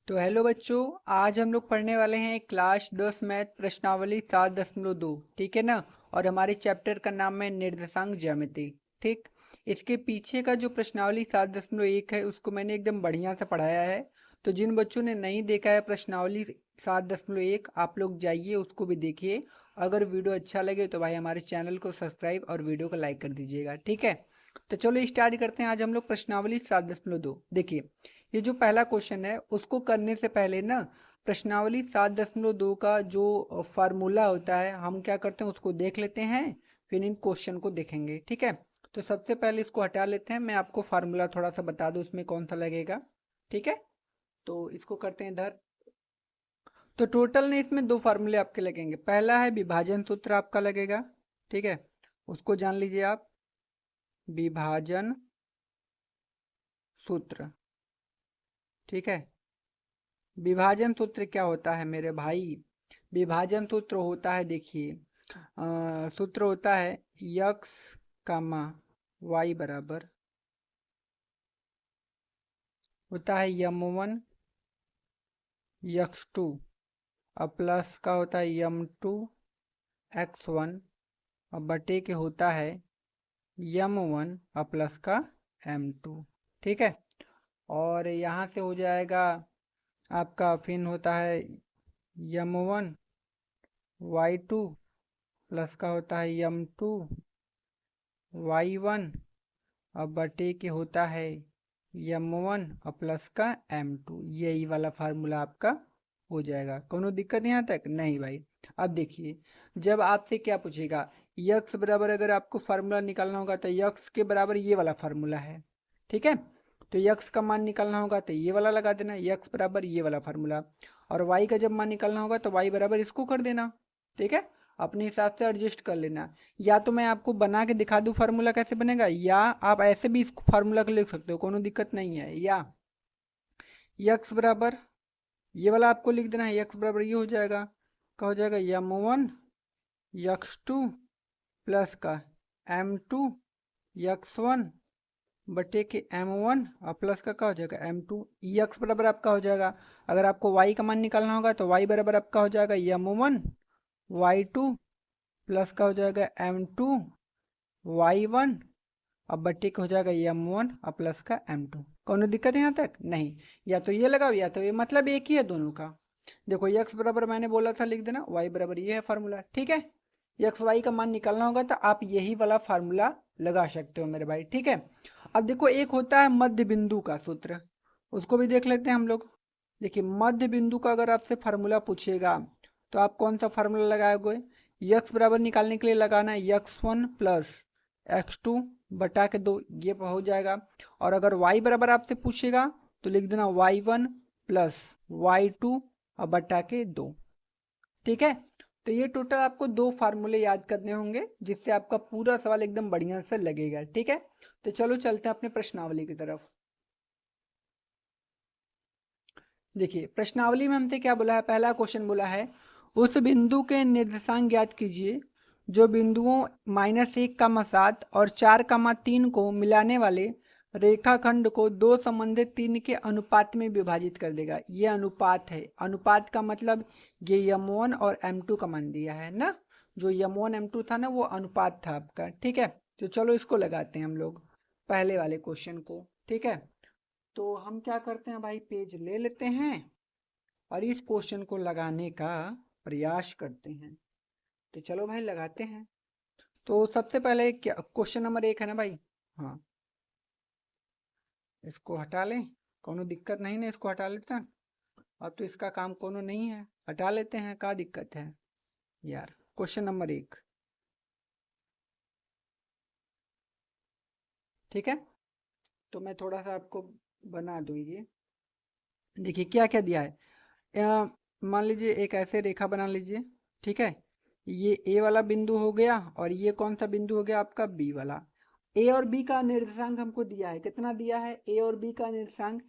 तो हेलो बच्चों, आज हम लोग पढ़ने वाले हैं क्लास 10 मैथ प्रश्नावली 7.2। ठीक है ना। और हमारे चैप्टर का नाम है निर्देशांक ज्यामिति। ठीक। इसके पीछे का जो प्रश्नावली 7.1 है उसको मैंने एकदम बढ़िया से पढ़ाया है। तो जिन बच्चों ने नहीं देखा है प्रश्नावली 7.1, आप लोग जाइए उसको भी देखिए। अगर वीडियो अच्छा लगे तो भाई हमारे चैनल को सब्सक्राइब और वीडियो को लाइक कर दीजिएगा। ठीक है। तो चलो स्टार्ट करते हैं। आज हम लोग प्रश्नावली 7.2 देखिए। ये जो पहला क्वेश्चन है उसको करने से पहले ना, प्रश्नावली 7.2 का जो फार्मूला होता है हम क्या करते हैं उसको देख लेते हैं, फिर इन क्वेश्चन को देखेंगे। ठीक है। तो सबसे पहले इसको हटा लेते हैं, मैं आपको फार्मूला थोड़ा सा बता दूं उसमें कौन सा लगेगा। ठीक है। तो इसको करते हैं इधर। तो टोटल ने इसमें दो फार्मूले आपके लगेंगे। पहला है विभाजन सूत्र आपका लगेगा। ठीक है। उसको जान लीजिए आप, विभाजन सूत्र। ठीक है। विभाजन सूत्र क्या होता है मेरे भाई? विभाजन सूत्र होता है, देखिए सूत्र होता है यक्स कामा वाई बराबर होता है यम 1 यक्स 2 और प्लस का होता है यम 2 x1 और बटे के होता है यम 1 और प्लस का m2। ठीक है। और यहाँ से हो जाएगा आपका, फिर होता है यम 1 y2 प्लस का होता है यम 2 y1 और बटे के होता है यम 1 और प्लस का m2। यही वाला फार्मूला आपका हो जाएगा। कोनो दिक्कत यहाँ तक नहीं भाई। अब देखिए, जब आपसे क्या पूछेगा यक्स बराबर, अगर आपको फार्मूला निकालना होगा तो यक्स के बराबर ये वाला फार्मूला है। ठीक है। तो यक्स का मान निकालना होगा तो ये वाला लगा देना, यक्स बराबर ये वाला फार्मूला। और वाई का जब मान निकालना होगा तो वाई बराबर इसको कर देना। ठीक है। अपने हिसाब से एडजस्ट कर लेना। या तो मैं आपको बना के दिखा दूं फार्मूला कैसे बनेगा, या आप ऐसे भी इस फार्मूला को लिख सकते हो, कोनो दिक्कत नहीं है। या यक्स बराबर ये वाला आपको लिख देना है, यक्स बराबर ये हो जाएगा, क्या हो जाएगा यम 1 यक्स 2 प्लस का m2 यक्स 1 बटे के m1 और प्लस का क्या हो जाएगा m2। यक्स बराबर आपका हो जाएगा, अगर आपको y का मान निकालना होगा तो y बराबर आपका हो जाएगा यम 1 y2 प्लस का हो जाएगा m2 y1 अब बट्टे का हो जाएगा m 1 और प्लस का m2। कोनो दिक्कत है यहाँ तक नहीं? या तो ये लगाओ या तो ये, मतलब एक ही है दोनों का। देखो यक्स बराबर मैंने बोला था लिख देना, y बराबर ये है फार्मूला। ठीक है। यक्स वाई का मान निकालना होगा तो आप यही वाला फार्मूला लगा सकते हो मेरे भाई। ठीक है। अब देखो एक होता है मध्य बिंदु का सूत्र, उसको भी देख लेते हैं हम लोग। देखिए मध्य बिंदु का अगर आपसे फार्मूला पूछेगा तो आप कौन सा फार्मूला लगाओगे? यक्स बराबर निकालने के लिए लगाना है यक्स 1 प्लस x2 बटा के 2, ये हो जाएगा। और अगर y बराबर आपसे पूछेगा तो लिख देना y1 प्लस y2 और बटा के 2। ठीक है। तो ये टोटल आपको दो फार्मूले याद करने होंगे जिससे आपका पूरा सवाल एकदम बढ़िया से लगेगा। ठीक है। तो चलो चलते हैं अपने प्रश्नावली की तरफ। देखिए प्रश्नावली में हमसे क्या बोला है, पहला क्वेश्चन बोला है उस बिंदु के निर्देशांक ज्ञात कीजिए जो बिंदुओं -1, 7 और 4, 3 को मिलाने वाले रेखाखंड को दो संबंधित 3 के अनुपात में विभाजित कर देगा। ये अनुपात है, अनुपात का मतलब ये यम 1 और m2 का मान दिया है ना, जो यम 1 m2 था ना वो अनुपात था आपका। ठीक है। तो चलो इसको लगाते हैं हम लोग पहले वाले क्वेश्चन को। ठीक है। तो हम क्या करते हैं भाई, पेज ले लेते हैं और इस क्वेश्चन को लगाने का प्रयास करते हैं। तो चलो भाई लगाते हैं। तो सबसे पहले क्या क्वेश्चन नंबर 1 है ना भाई? हाँ, इसको हटा लें, कोनो दिक्कत नहीं ना, इसको हटा लेते हैं। अब तो इसका काम कोनो नहीं है, हटा लेते हैं, क्या दिक्कत है यार। Question number 1। ठीक है। तो मैं थोड़ा सा आपको बना दूँ ये। देखिए क्या क्या दिया है। मान लीजिए एक ऐसे रेखा बना लीजिए। ठीक है। ये ए वाला बिंदु हो गया और ये कौन सा बिंदु हो गया आपका बी वाला। ए और बी का निर्देशांक हमको दिया है, कितना दिया है ए और बी का निर्देशांक?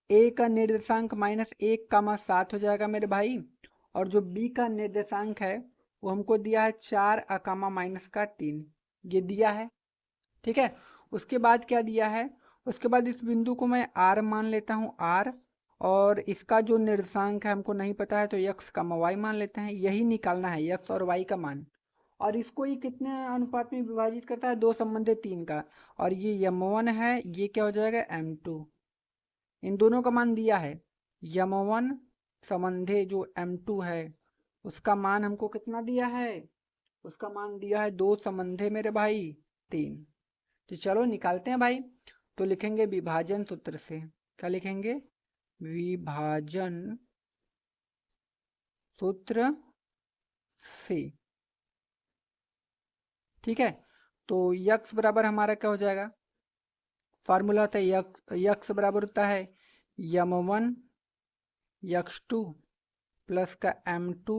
ए का निर्देशांक -1, 7 हो जाएगा मेरे भाई। और जो बी का निर्देशांक है वो हमको दिया है 4, -3, ये दिया है। ठीक है। उसके बाद क्या दिया है, उसके बाद इस बिंदु को मैं आर मान लेता हूँ, आर। और इसका जो निर्देशांक है हमको नहीं पता है, तो x का y मान लेते हैं, यही निकालना है x और y का मान। और इसको ये कितने अनुपात में विभाजित करता है, 2 संबंधे 3 का। और ये m1 है, ये क्या हो जाएगा m2। इन दोनों का मान दिया है, m1 संबंधे जो m2 है उसका मान हमको कितना दिया है, उसका मान दिया है 2 संबंधे मेरे भाई 3। तो चलो निकालते हैं भाई। तो लिखेंगे विभाजन सूत्र से, क्या लिखेंगे, विभाजन सूत्र से। ठीक है, तो यक्स बराबर हमारा क्या हो जाएगा, फार्मूला होता है यक्स बराबर होता है m1 x2 प्लस का m2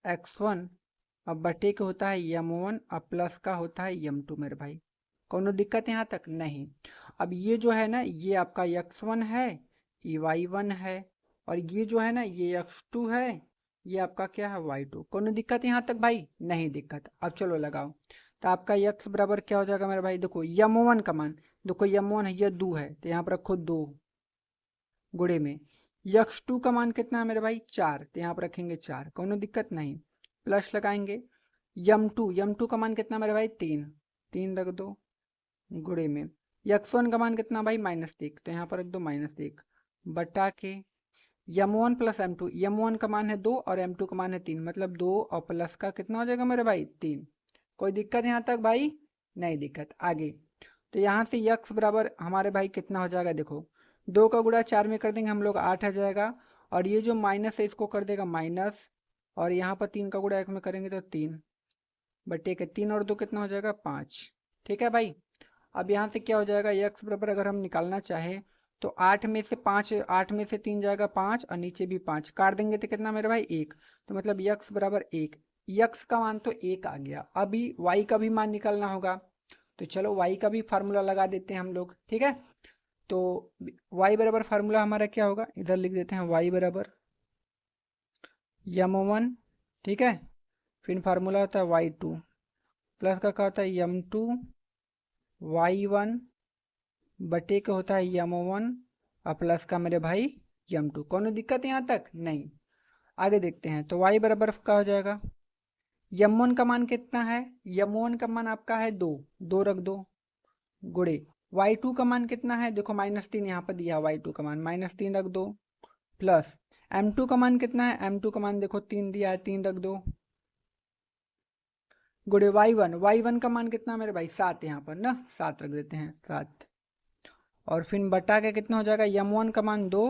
x1 अब बटे के होता है m1 अब प्लस का होता है m2 मेरे भाई। कोनो दिक्कत यहाँ तक नहीं। अब ये जो है ना, ये आपका x1 है, ये y1 है, और ये जो है ना ये x2 है, ये आपका क्या है y2। कोनो दिक्कत यहाँ तक भाई, नहीं दिक्कत। अब चलो लगाओ, तो आपका x बराबर क्या हो जाएगा मेरे भाई, देखो m1 का मान, देखो m1 है, ये 2 है तो यहाँ पर रखो 2 गुणे में, x2 का मान कितना है मेरे भाई 4, तो यहाँ पर रखेंगे 4, कोनो दिक्कत नहीं। प्लस लगाएंगे m2 का मान कितना मेरे भाई 3, 3 रख दो गुणे में, x1 का मान कितना भाई -1, तो यहाँ पर रख दो -1 बटा के m1 प्लस m1 का मान है 2 और m2 का मान है 3, मतलब 2 और प्लस का कितना हो जाएगा मेरे भाई 3। कोई दिक्कत यहाँ तक भाई, नहीं दिक्कत। आगे तो यहाँ से x बराबर हमारे भाई कितना हो जाएगा, देखो 2 का गुणा 4 में कर देंगे हम लोग 8 आ जाएगा, और ये जो माइनस है इसको कर देगा माइनस, और यहाँ पर 3 का गुणा 1 में करेंगे तो 3 बटे के 3 और 2 कितना हो जाएगा 5। ठीक है भाई। अब यहाँ से क्या हो जाएगा, x बराबर अगर हम निकालना चाहे तो 8 में से 5, 8 में से 3 जाएगा 5 और नीचे भी 5 काट देंगे तो कितना मेरे भाई 1, तो मतलब x बराबर 1, x का मान तो 1 आ गया। अभी y का भी मान निकालना होगा, तो चलो y का भी फार्मूला लगा देते हैं हम लोग। ठीक है, तो y बराबर फार्मूला हमारा क्या होगा, इधर लिख देते हैं y बराबर m1, ठीक है, फिर फार्मूला होता है y2 प्लस का क्या होता है m2 y1 बटे के होता है m1 और प्लस का मेरे भाई m2। कोनो दिक्कत यहाँ तक नहीं। आगे देखते हैं, तो y बराबर का हो जाएगा m1 का मान कितना है, m1 का मान आपका है 2, 2 रख दो गुणे y2 का मान कितना है, देखो -3 यहाँ पर दिया y2 का मान -3 रख दो, प्लस m2 का मान कितना है, m2 का मान देखो 3 दिया है 3 रख दो गुणे y1 का मान कितना मेरे भाई 7, यहाँ पर ना 7 रख देते हैं 7, और फिर बटा के कितना हो जाएगा m1 का मान 2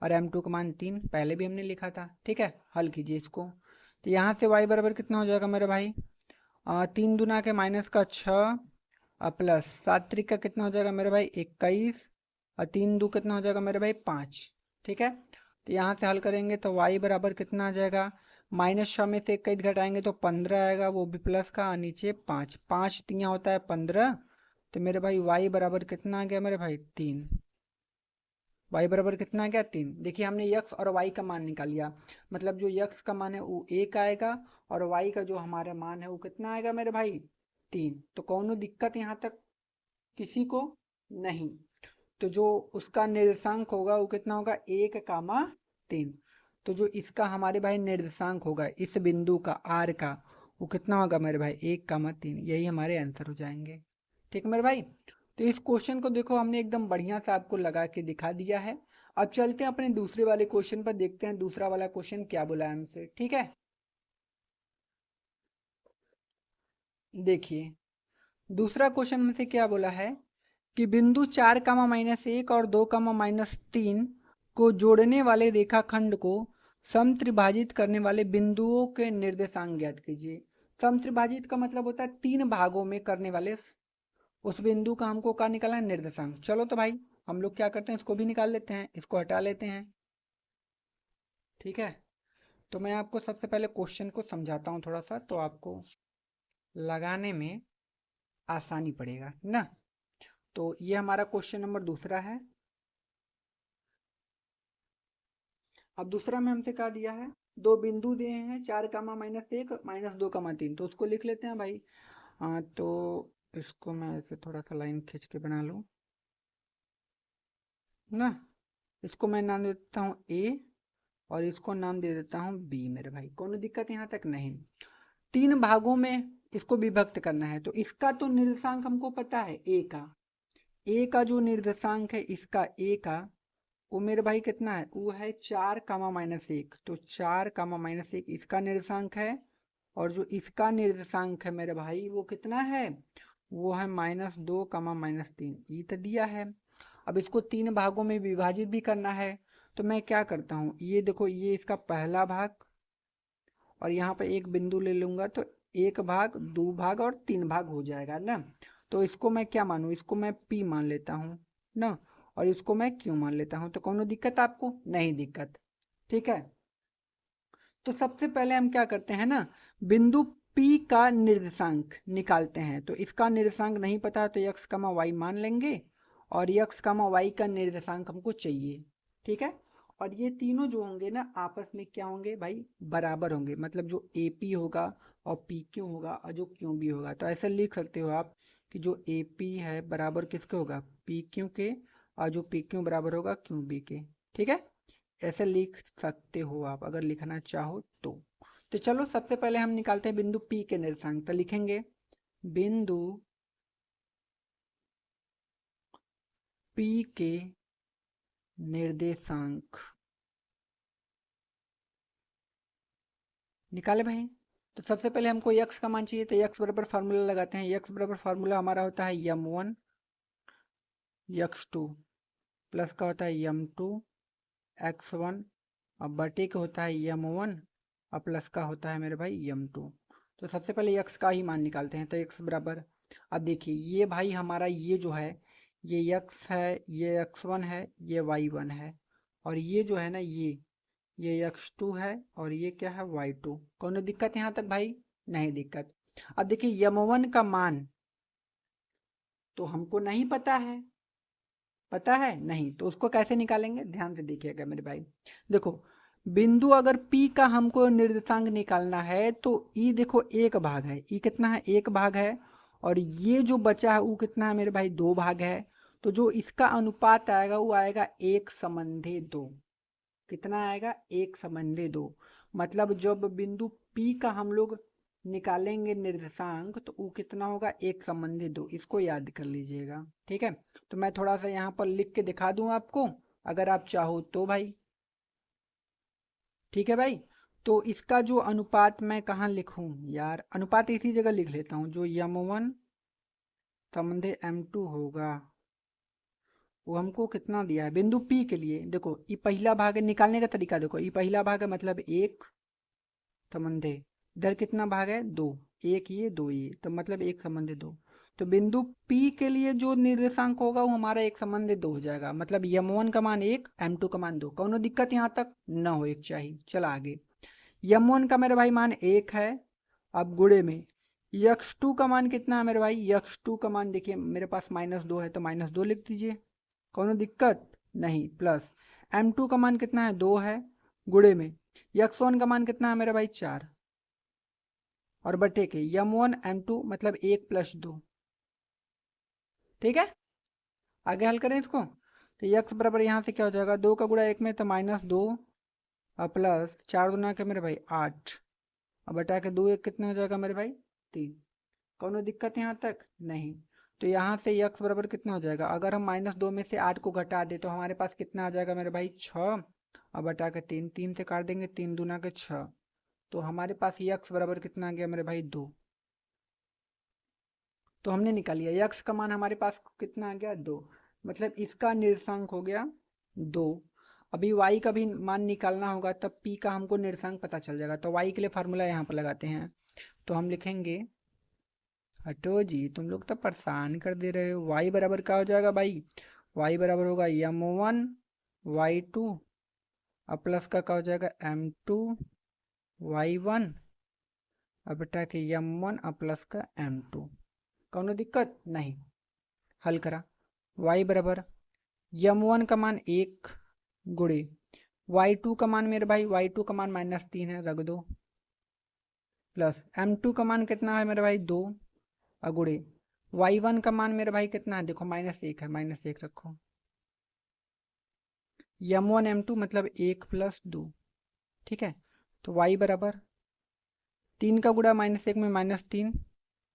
और m2 का मान 3, पहले भी हमने लिखा था। ठीक है, हल कीजिए इसको, तो यहाँ से y बराबर कितना हो जाएगा मेरे भाई 3 दूना के माइनस का 6 और प्लस 7 त्रिक का कितना हो जाएगा मेरे भाई 21 और 3 दो कितना हो जाएगा मेरे भाई 5। ठीक है, तो यहाँ से हल करेंगे तो y बराबर कितना आ जाएगा, -6 में से 21 घटाएंगे तो 15 आएगा, वो भी प्लस का, और नीचे 5, 5 तियाँ होता है 15, तो मेरे भाई y बराबर कितना आ गया मेरे भाई 3, y बराबर कितना आ गया 3। देखिए हमने x और y का मान निकाल लिया, मतलब जो x का मान है वो 1 आएगा और y का जो हमारा मान है वो कितना आएगा मेरे भाई 3। तो कौनो दिक्कत यहाँ तक किसी को नहीं। तो जो उसका निर्देशांक होगा वो कितना होगा 1, तो जो इसका हमारे भाई निर्देशांक होगा इस बिंदु का r का, वो कितना होगा मेरे भाई 1, 3, यही हमारे आंसर हो जाएंगे। ठीक है मेरे भाई, तो इस क्वेश्चन को देखो हमने एकदम बढ़िया से आपको लगा के दिखा दिया है। अब चलते हैं अपने दूसरे वाले क्वेश्चन पर, देखते हैं दूसरा वाला क्वेश्चन क्या बोला है हमसे। ठीक है, देखिए दूसरा क्वेश्चन में से क्या बोला है कि बिंदु 4, -1 और 2, -3 को जोड़ने वाले रेखाखंड को समत्रिभाजित करने वाले बिंदुओं के निर्देशांक ज्ञात कीजिए। समत्रिभाजित का मतलब होता है 3 भागों में करने वाले उस बिंदु का हमको क्या निकालना है, निर्देशांक। चलो तो भाई हम लोग क्या करते हैं, इसको भी निकाल लेते हैं, इसको हटा लेते हैं। ठीक है, तो मैं आपको सबसे पहले क्वेश्चन को समझाता हूँ थोड़ा सा, तो आपको लगाने में आसानी पड़ेगा ना। तो ये हमारा क्वेश्चन नंबर दूसरा है। अब दूसरा में हमसे क्या दिया है, दो बिंदु दिए हैं 4, -1 -2, 3, तो उसको लिख लेते हैं भाई। तो इसको मैं ऐसे थोड़ा सा लाइन खींच के बना लूँ ना। इसको मैं नाम दे देता हूँ ए और इसको नाम दे देता हूँ बी मेरे भाई। कोनो दिक्कत यहाँ तक नहीं। 3 भागों में इसको विभक्त करना है, तो इसका तो निर्देशांक हमको पता है ए का जो निर्देशांक है इसका ए का, वो मेरे भाई कितना है, वो है 4 कामा माइनस 1। तो 4 कामा माइनस 1 इसका निर्देशांक है, और जो इसका निर्देशांक है मेरे भाई वो कितना है, वो है -2 कामा -3। ये तो दिया है। अब इसको 3 भागों में विभाजित भी करना है, तो मैं क्या करता हूँ, ये देखो ये इसका पहला भाग, और यहाँ पे एक बिंदु ले लूंगा तो 1 भाग 2 भाग और 3 भाग हो जाएगा ना। तो इसको मैं क्या मानूं, इसको मैं P मान लेता हूँ ना, और इसको मैं Q मान लेता हूँ। तो कोनो दिक्कत आपको नहीं दिक्कत, ठीक है। तो सबसे पहले हम क्या करते हैं ना, बिंदु P का निर्देशांक निकालते हैं। तो इसका निर्देशांक नहीं पता तो x, y मान लेंगे, और x, y का निर्देशांक हमको चाहिए, ठीक है। और ये तीनों जो होंगे ना आपस में क्या होंगे भाई, बराबर होंगे। मतलब जो AP होगा और PQ होगा और जो QB होगा, तो ऐसा लिख सकते हो आप कि जो AP है बराबर किसके होगा, PQ के, और जो PQ बराबर होगा QB के, ठीक है। ऐसे लिख सकते हो आप अगर लिखना चाहो तो चलो सबसे पहले हम निकालते हैं बिंदु P के निर्देशांक। तो लिखेंगे बिंदु P के निर्देशांक निकाले भाई। तो सबसे पहले हमको x का मान चाहिए, तो x बराबर फार्मूला लगाते हैं। x बराबर फार्मूला हमारा होता है m1 x2 प्लस का होता है m2 x1, अब बटे के होता है m1 और प्लस का होता है मेरे भाई m2। तो सबसे पहले x का ही मान निकालते हैं। तो x बराबर, अब देखिए ये भाई हमारा ये जो है ये x है, ये x1 है, ये y1 है, और ये जो है ना ये x2 है, और ये क्या है y2। कोनो दिक्कत यहाँ तक भाई नहीं दिक्कत। अब देखिए m1 का मान तो हमको नहीं पता है, पता है नहीं, तो उसको कैसे निकालेंगे, ध्यान से देखिएगा मेरे भाई। देखो बिंदु अगर P का हमको निर्देशांक निकालना है तो ई देखो 1 भाग है, ई कितना है 1 भाग है, और ये जो बचा है वो कितना है मेरे भाई 2 भाग है। तो जो इसका अनुपात आएगा वो आएगा 1:2। कितना आएगा 1:2। मतलब जब बिंदु P का हम लोग निकालेंगे निर्देशांक तो वो कितना होगा 1:2। इसको याद कर लीजिएगा, ठीक है। तो मैं थोड़ा सा यहाँ पर लिख के दिखा दूं आपको अगर आप चाहो तो भाई, ठीक है भाई। तो इसका जो अनुपात मैं कहाँ लिखूं यार, अनुपात इसी जगह लिख लेता हूँ। जो m1 संबंधे m2 होगा वो हमको कितना दिया है बिंदु P के लिए। देखो ये पहला भाग है, निकालने का तरीका देखो, ये पहला भाग है मतलब 1 संबंधे, इधर कितना भाग है 2, 1 ये 2 ये, तो मतलब 1:2। तो बिंदु P के लिए जो निर्देशांक होगा वो हमारा 1:2 हो जाएगा। मतलब m1 का मान 1, m2 का मान 2। कोनो दिक्कत यहाँ तक न हो एक चाहिए। चला आगे, m1 का मेरे भाई मान 1 है। अब गुणे में x2 का मान कितना है मेरे भाई, x2 का मान देखिए मेरे पास -2 है तो -2 लिख दीजिए, कोनो दिक्कत नहीं। प्लस m2 का मान कितना है 2 है, गुणे में x1 का मान कितना है मेरे भाई 4, और बटे के m1 m2 मतलब 1 + 2, ठीक है। आगे हल करें इसको, तो x बराबर यहाँ से क्या हो जाएगा 2 का गुणा 1 में तो -2 और प्लस 4 दूना के मेरे भाई 8, और बटा के 2 1 कितने हो जाएगा मेरे भाई 3। कोनो दिक्कत यहाँ तक नहीं। तो यहाँ से x बराबर कितना हो जाएगा, अगर हम -2 में से 8 को घटा दे तो हमारे पास कितना आ जाएगा मेरे भाई 6, और बटा के 3, 3 से काट देंगे 3 दूना के 6, तो हमारे पास x बराबर कितना आ गया मेरे भाई 2। तो हमने निकाल लिया x का मान हमारे पास कितना आ गया 2, मतलब इसका निर्देशांक हो गया 2। अभी y का भी मान निकालना होगा तब p का हमको निर्देशांक पता चल जाएगा। तो y के लिए फार्मूला यहाँ पर लगाते हैं। तो हम लिखेंगे, हटो जी तुम लोग तो परेशान कर दे रहे हो, y बराबर क्या हो जाएगा भाई, y बराबर होगा m1 y2 और प्लस का क्या हो जाएगा m2 y1 और बेटा के m1 और प्लस का m2। कोनो दिक्कत नहीं। हल करा, y बराबर m1 का मान 1 गुणे y2 का मान मेरे भाई y2 का मान -3 है रख दो, प्लस m2 का मान कितना है मेरे भाई 2 और गुणे y1 का मान मेरे भाई कितना है देखो -1 है, -1 रखो। m1 m2 मतलब 1+2, ठीक है। तो y बराबर 3 का गुणा -1 में -3,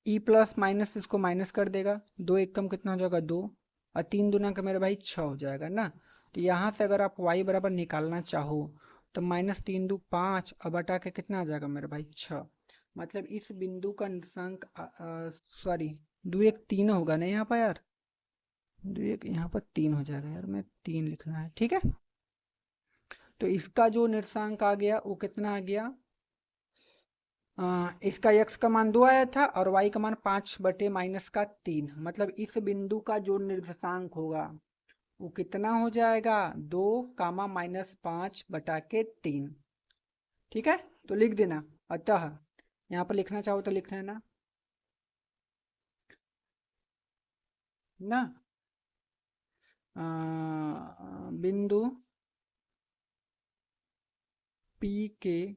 ई प्लस माइनस इसको माइनस कर देगा, 2 एक कम कितना हो जाएगा 2, और 3 दूना का मेरे भाई 6 हो जाएगा ना। तो यहाँ से अगर आप y बराबर निकालना चाहो तो -3 × 2 = 5 और बटा के कितना आ जाएगा मेरे भाई 6। मतलब इस बिंदु का निर्देशांक सॉरी 2 1 3 होगा ना यहाँ पर यार, 2 1 यहाँ पर 3 हो जाएगा यार, मैं 3 लिखना है, ठीक है। तो इसका जो निर्देशांक आ गया वो कितना आ गया, इसका x का मान 2 आया था और y का मान 5/-3, मतलब इस बिंदु का जो निर्देशांक होगा वो कितना हो जाएगा 2, -5/3, ठीक है। तो लिख देना, अतः यहाँ पर लिखना चाहो तो लिख लेना ना, बिंदु P के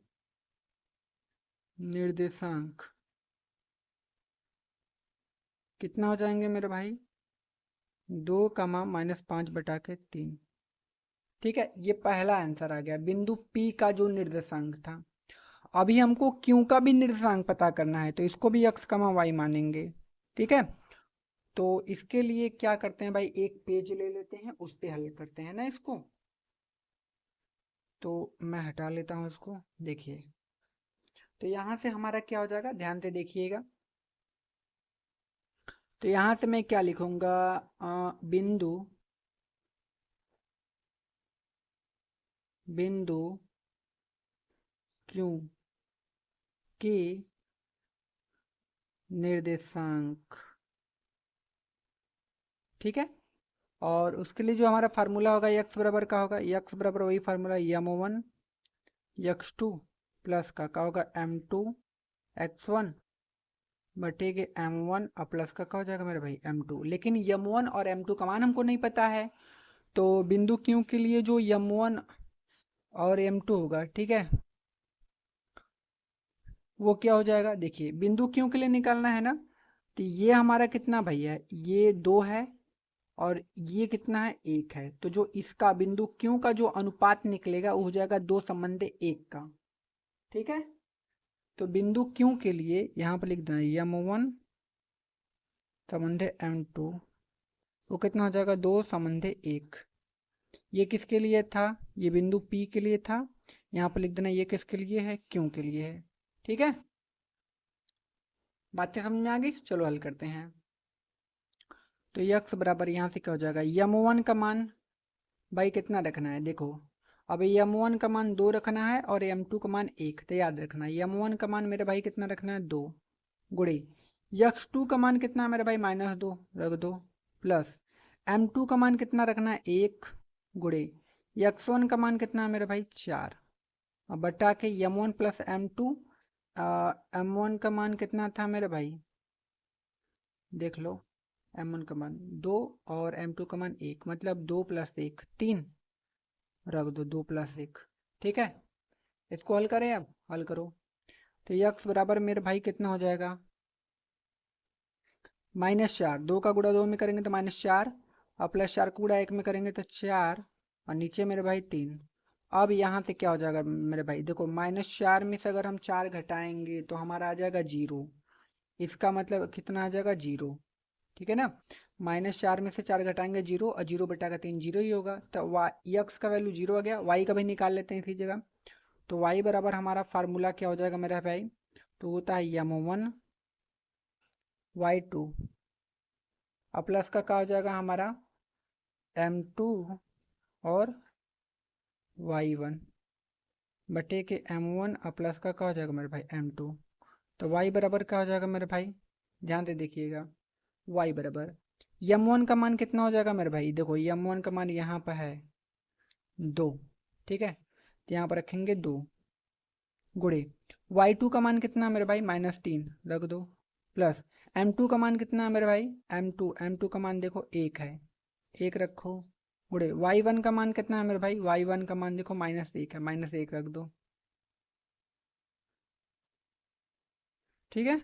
निर्देशांक कितना हो जाएंगे मेरे भाई 2, -5/3, ठीक है। ये पहला आंसर आ गया बिंदु P का जो निर्देशांक था। अभी हमको Q का भी निर्देशांक पता करना है, तो इसको भी x, y मानेंगे, ठीक है। तो इसके लिए क्या करते हैं भाई, एक पेज ले लेते हैं, उस पे हल करते हैं ना इसको। तो मैं हटा लेता हूँ इसको, देखिए। तो यहाँ से हमारा क्या हो जाएगा, ध्यान से देखिएगा। तो यहाँ से मैं क्या लिखूंगा, बिंदु Q के निर्देशांक, ठीक है। और उसके लिए जो हमारा फार्मूला होगा x बराबर का होगा, x बराबर वही फार्मूला m1 x2 प्लस का होगा m2 x1 बटे के m1 और प्लस का हो जाएगा मेरे भाई m2। लेकिन m1 और m2 का मान हमको नहीं पता है, तो बिंदु Q के लिए जो m1 और m2 होगा, ठीक है, वो क्या हो जाएगा, देखिए बिंदु Q के लिए निकालना है ना। तो ये हमारा कितना भैया, ये 2 है और ये कितना है 1 है, तो जो इसका बिंदु Q का जो अनुपात निकलेगा वो हो जाएगा 2:1 का, ठीक है। तो बिंदु Q के लिए यहाँ पर लिख देना m1 = m2, वो कितना हो जाएगा 2:1। ये किसके लिए था, ये बिंदु P के लिए था। यहाँ पर लिख देना ये किसके लिए है, Q के लिए है, ठीक है। बातें समझ में आ गई, चलो हल करते हैं। तो x बराबर यहाँ से क्या हो जाएगा, m1 का मान भाई कितना रखना है, देखो अब m1 का मान 2 रखना है और m2 का मान 1, तो याद रखना m1 का मान मेरे भाई कितना रखना है 2, गुणे x2 का मान कितना है मेरे भाई -2 रख दो, प्लस m2 का मान कितना रखना है 1, गुणे x1 का मान कितना है मेरे भाई 4, अब बटा के m1 + m2, m1 का मान कितना था मेरे भाई, देख लो m1 का मान 2 और m2 का मान 1, मतलब 2 + 1 3, रख दो 2 + 1, ठीक है। इसको हल करें, अब हल करो। तो x बराबर मेरे भाई कितना हो जाएगा -4, 2 का गुणा 2 में करेंगे तो -4 और +4 का गुणा 1 में करेंगे तो 4 और नीचे मेरे भाई 3। अब यहाँ से क्या हो जाएगा मेरे भाई, देखो -4 में से अगर हम 4 घटाएंगे तो हमारा आ जाएगा 0, इसका मतलब कितना आ जाएगा 0, ठीक है ना। -4 में से 4 घटाएंगे 0 और 0/3 0 ही होगा, तो x का वैल्यू 0 आ गया, y का भी निकाल लेते हैं इसी जगह। तो y बराबर हमारा फार्मूला क्या हो जाएगा मेरा भाई, तो होता है m1 y2 और प्लस का क्या हो जाएगा हमारा m2 और y1 बटे के m1 और प्लस का क्या हो जाएगा मेरे भाई m2। तो y बराबर क्या हो जाएगा मेरे भाई, ध्यान से देखिएगा, y बराबर m1 का मान कितना हो जाएगा मेरे भाई, देखो m1 का मान यहाँ पर है 2, ठीक है, तो यहाँ पर रखेंगे 2, गुणे y2 का मान कितना है मेरे भाई -3 रख दो, प्लस m2 का मान कितना है मेरे भाई m2 का मान देखो 1 है, 1 रखो, गुणे y1 का मान कितना है मेरे भाई, y1 का मान देखो -1 है, -1 रख दो, ठीक है।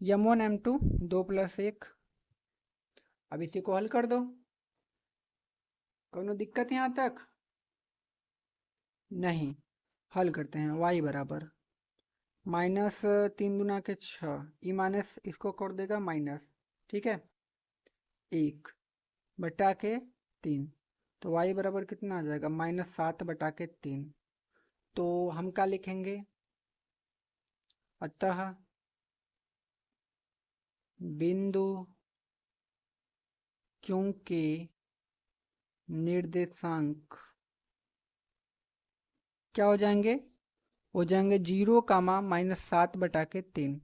m1 m2 2 + 1, अब इसी को हल कर दो। कोनो दिक्कत यहाँ तक? नहीं। हल करते हैं। y बराबर -3×6, ई माइनस इसको कर देगा माइनस, ठीक है, 1/3। तो y बराबर कितना आ जाएगा, -7/3। तो हम क्या लिखेंगे, अतः बिंदु क्योंकि निर्देशांक क्या हो जाएंगे, 0, -7/3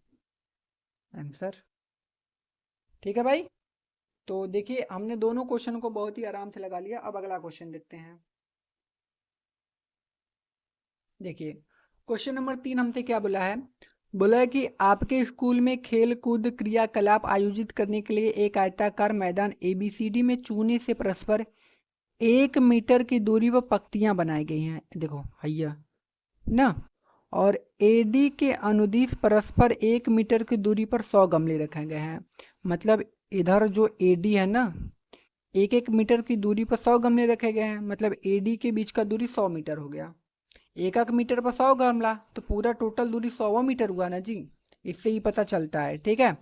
आंसर। ठीक है भाई। तो देखिए हमने दोनों क्वेश्चन को बहुत ही आराम से लगा लिया। अब अगला क्वेश्चन देखते हैं। देखिए क्वेश्चन नंबर 3 हमसे क्या बोला है, बोला है कि आपके स्कूल में खेल कूद क्रियाकलाप आयोजित करने के लिए एक आयताकार मैदान ABCD में चूने से परस्पर 1 मीटर की दूरी पर पंक्तियां बनाई गई हैं, देखो भैया ना, और AD के अनुदिश परस्पर 1 मीटर की दूरी पर 100 गमले रखे गए हैं। मतलब इधर जो AD है ना, 1 1 मीटर की दूरी पर 100 गमले रखे गए हैं, मतलब AD के बीच का दूरी 100 मीटर हो गया। 1 1 मीटर पर 100 गमला, तो पूरा टोटल दूरी 100 मीटर हुआ ना जी। इससे ही पता चलता है, ठीक है।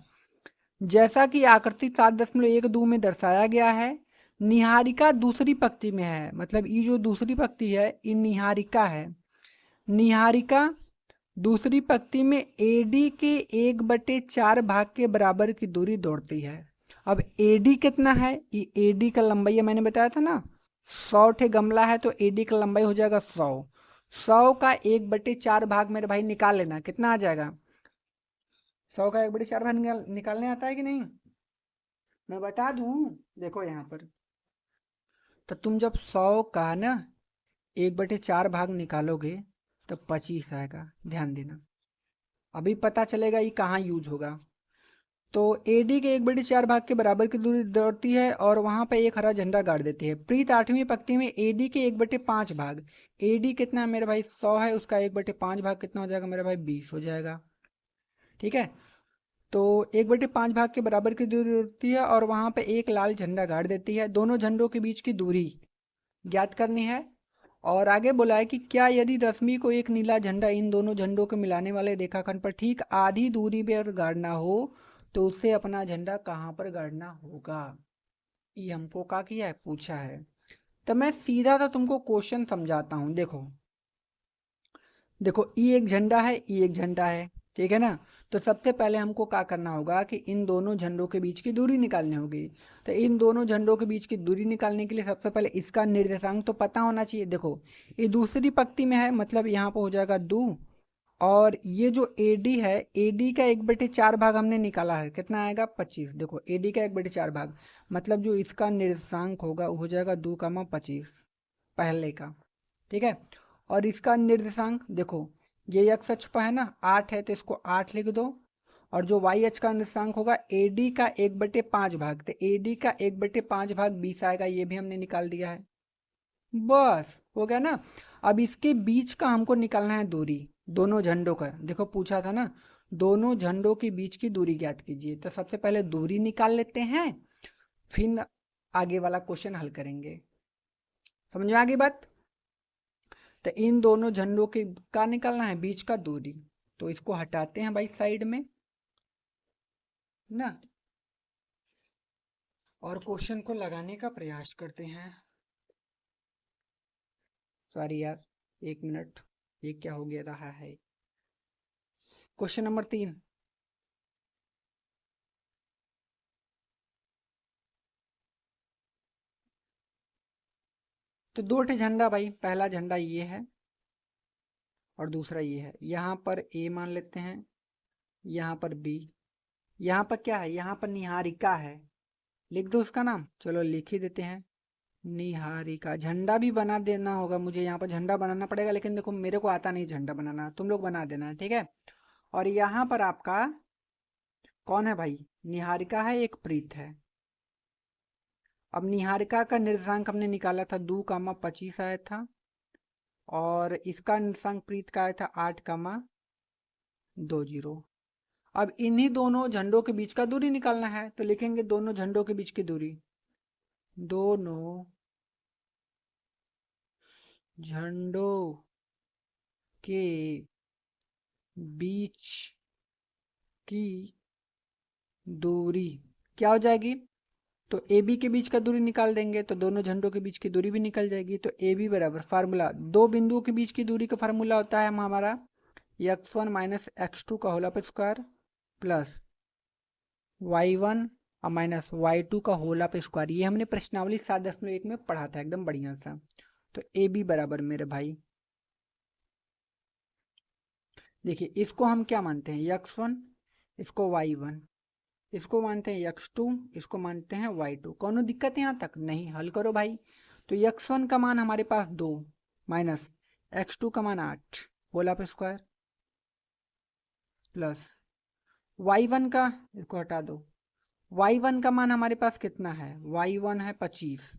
जैसा कि आकृति 7.12 में दर्शाया गया है, निहारिका दूसरी पंक्ति में है, मतलब ये जो दूसरी पंक्ति है ये निहारिका है। निहारिका दूसरी पंक्ति में AD के 1/4 भाग के बराबर की दूरी दौड़ती है। अब AD कितना है, ये AD का लंबाई मैंने बताया था ना, 100 ठे गमला है तो AD का लंबाई हो जाएगा 100। 100 का 1/4 भाग मेरे भाई निकाल लेना, कितना आ जाएगा, 100 का 1/4 भाग निकालने आता है कि नहीं, मैं बता दूं, देखो यहाँ पर। तो तुम जब 100 का ना 1/4 भाग निकालोगे तो 25 आएगा, ध्यान देना। अभी पता चलेगा ये कहाँ यूज होगा। तो AD के 1/4 भाग के बराबर की दूरी दौड़ती है और वहां पे एक हरा झंडा गाड़ देती है। प्रीत 8वीं पंक्ति में AD के 1/5 भाग, AD कितना है मेरे भाई 100 है, उसका 1/5 भाग कितना हो जाएगा मेरे भाई 20 हो जाएगा, ठीक है। तो 1/5 भाग के बराबर की दूरी दौड़ती है और वहां पे एक लाल झंडा गाड़ देती है। दोनों झंडों के बीच की दूरी ज्ञात करनी है। और आगे बोला है कि क्या यदि रश्मि को एक नीला झंडा इन दोनों झंडों को मिलाने वाले रेखाखंड पर ठीक आधी दूरी पर गाड़ना हो तो उससे अपना झंडा कहाँ पर गाड़ना होगा, ये हमको क्या किया है, पूछा है। तो मैं सीधा तो तुमको क्वेश्चन समझाता हूँ। देखो देखो ये एक झंडा है, ये एक झंडा है, ठीक है ना। तो सबसे पहले हमको क्या करना होगा कि इन दोनों झंडों के बीच की दूरी निकालनी होगी। तो इन दोनों झंडों के बीच की दूरी निकालने के लिए सबसे पहले इसका निर्देशांक तो पता होना चाहिए। देखो ये दूसरी पंक्ति में है, मतलब यहाँ पर हो जाएगा 2। और ये जो AD है, AD का 1/4 भाग हमने निकाला है, कितना आएगा 25। देखो AD का 1/4 भाग, मतलब जो इसका निर्देशांक होगा वो हो जाएगा 2,25 पहले का, ठीक है। और इसका निर्देशांक देखो, ये x अक्ष पर है ना 8 है, तो इसको 8 लिख दो। और जो y अक्ष का निर्देशांक होगा AD का 1/5 भाग, तो AD का 1/5 भाग 20 आएगा, ये भी हमने निकाल दिया है। बस हो गया ना। अब इसके बीच का हमको निकालना है दूरी, दोनों झंडों का। देखो पूछा था ना, दोनों झंडों के बीच की दूरी ज्ञात कीजिए। तो सबसे पहले दूरी निकाल लेते हैं, फिर आगे वाला क्वेश्चन हल करेंगे। समझ में आ गई बात। तो इन दोनों झंडों के का निकालना है, बीच का दूरी। तो इसको हटाते हैं भाई साइड में ना, और क्वेश्चन को लगाने का प्रयास करते हैं। सॉरी यार, 1 मिनट, ये क्या हो गया रहा है। Question number 3। तो 2 ठे झंडा भाई, पहला झंडा ये है और दूसरा ये है। यहाँ पर A मान लेते हैं, यहाँ पर B, यहाँ पर क्या है, यहाँ पर निहारिका है, लिख दो उसका नाम। चलो लिख ही देते हैं, निहारिका। झंडा भी बना देना होगा मुझे, यहाँ पर झंडा बनाना पड़ेगा, लेकिन देखो मेरे को आता नहीं झंडा बनाना, तुम लोग बना देना, ठीक है। और यहाँ पर आपका कौन है भाई, निहारिका है, एक प्रीत है। अब निहारिका का निर्देशांक हमने निकाला था 2,25 आया था, और इसका निर्देशांक प्रीत का आया था 8,20। अब इन्हीं दोनों झंडों के बीच का दूरी निकालना है, तो लिखेंगे दोनों झंडों के बीच की दूरी, दोनों झंडों के बीच की दूरी क्या हो जाएगी? तो ए बी के बीच का दूरी निकाल देंगे तो दोनों झंडों के बीच की दूरी भी निकल जाएगी। तो ए बी बराबर फार्मूला, दो बिंदुओं के बीच की दूरी का फार्मूला होता है हमारा x1 माइनस x2 का whole of square plus y1 और माइनस y2 का होल ऑफ स्क्वायर। ये हमने प्रश्नावली 7.1 में पढ़ा था एकदम बढ़िया सा। तो ए बी बराबर मेरे भाई, देखिए इसको हम क्या मानते हैं x1, इसको y1, इसको मानते हैं x2, इसको मानते हैं y2। कौनो दिक्कत यहाँ तक नहीं? हल करो भाई। तो x1 का मान हमारे पास 2 माइनस x2 का मान 8 whole of square plus y1 का, इसको हटा दो, y1 का मान हमारे पास कितना है? y1 है 25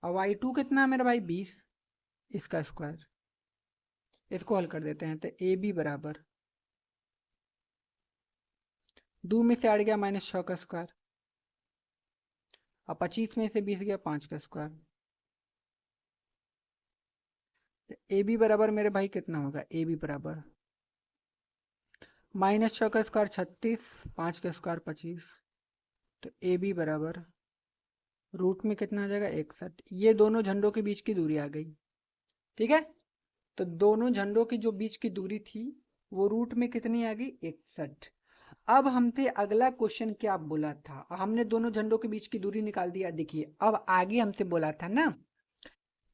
और y2 कितना है मेरा भाई? 20, इसका स्क्वायर। इसको हल कर देते हैं तो ए बी बराबर 2 में से 8 गया माइनस 6 का स्क्वायर और 25 में से 20 गया 5 का स्क्वायर। तो ए बी बराबर मेरे भाई कितना होगा? ए बी बराबर माइनस 6 का स्क्वायर 36, 5 का स्क्वायर 25। तो ए बी बराबर रूट में कितना आ जाएगा? 61। ये दोनों झंडों के बीच की दूरी आ गई। ठीक है, तो दोनों झंडों की जो बीच की दूरी थी वो रूट में कितनी आ गई? 61। अब हमसे अगला क्वेश्चन क्या बोला था? हमने दोनों झंडों के बीच की दूरी निकाल दिया। देखिए अब आगे हमसे बोला था ना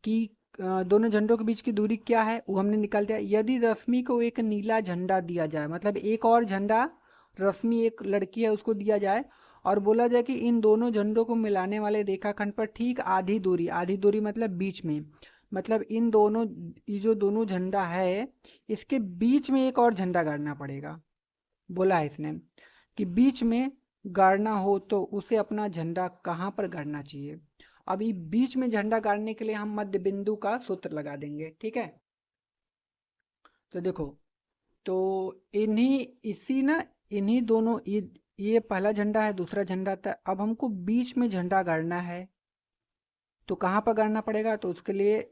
कि दोनों झंडों के बीच की दूरी क्या है, वो हमने निकाल दिया। यदि रश्मि को एक नीला झंडा दिया जाए, मतलब एक और झंडा, रश्मि एक लड़की है उसको दिया जाए और बोला जाए कि इन दोनों झंडों को मिलाने वाले रेखाखंड पर ठीक आधी दूरी, आधी दूरी मतलब बीच में, मतलब इन दोनों, ये जो दोनों झंडा है इसके बीच में एक और झंडा गाड़ना पड़ेगा। बोला है इसने कि बीच में गाड़ना हो तो उसे अपना झंडा कहाँ पर गाड़ना चाहिए। अभी बीच में झंडा गाड़ने के लिए हम मध्य बिंदु का सूत्र लगा देंगे। ठीक है, तो देखो, तो इन्हीं इसी ना, इन्हीं दोनों, ये पहला झंडा है, दूसरा झंडा था। अब हमको बीच में झंडा गाड़ना है तो कहाँ पर गाड़ना पड़ेगा? तो उसके लिए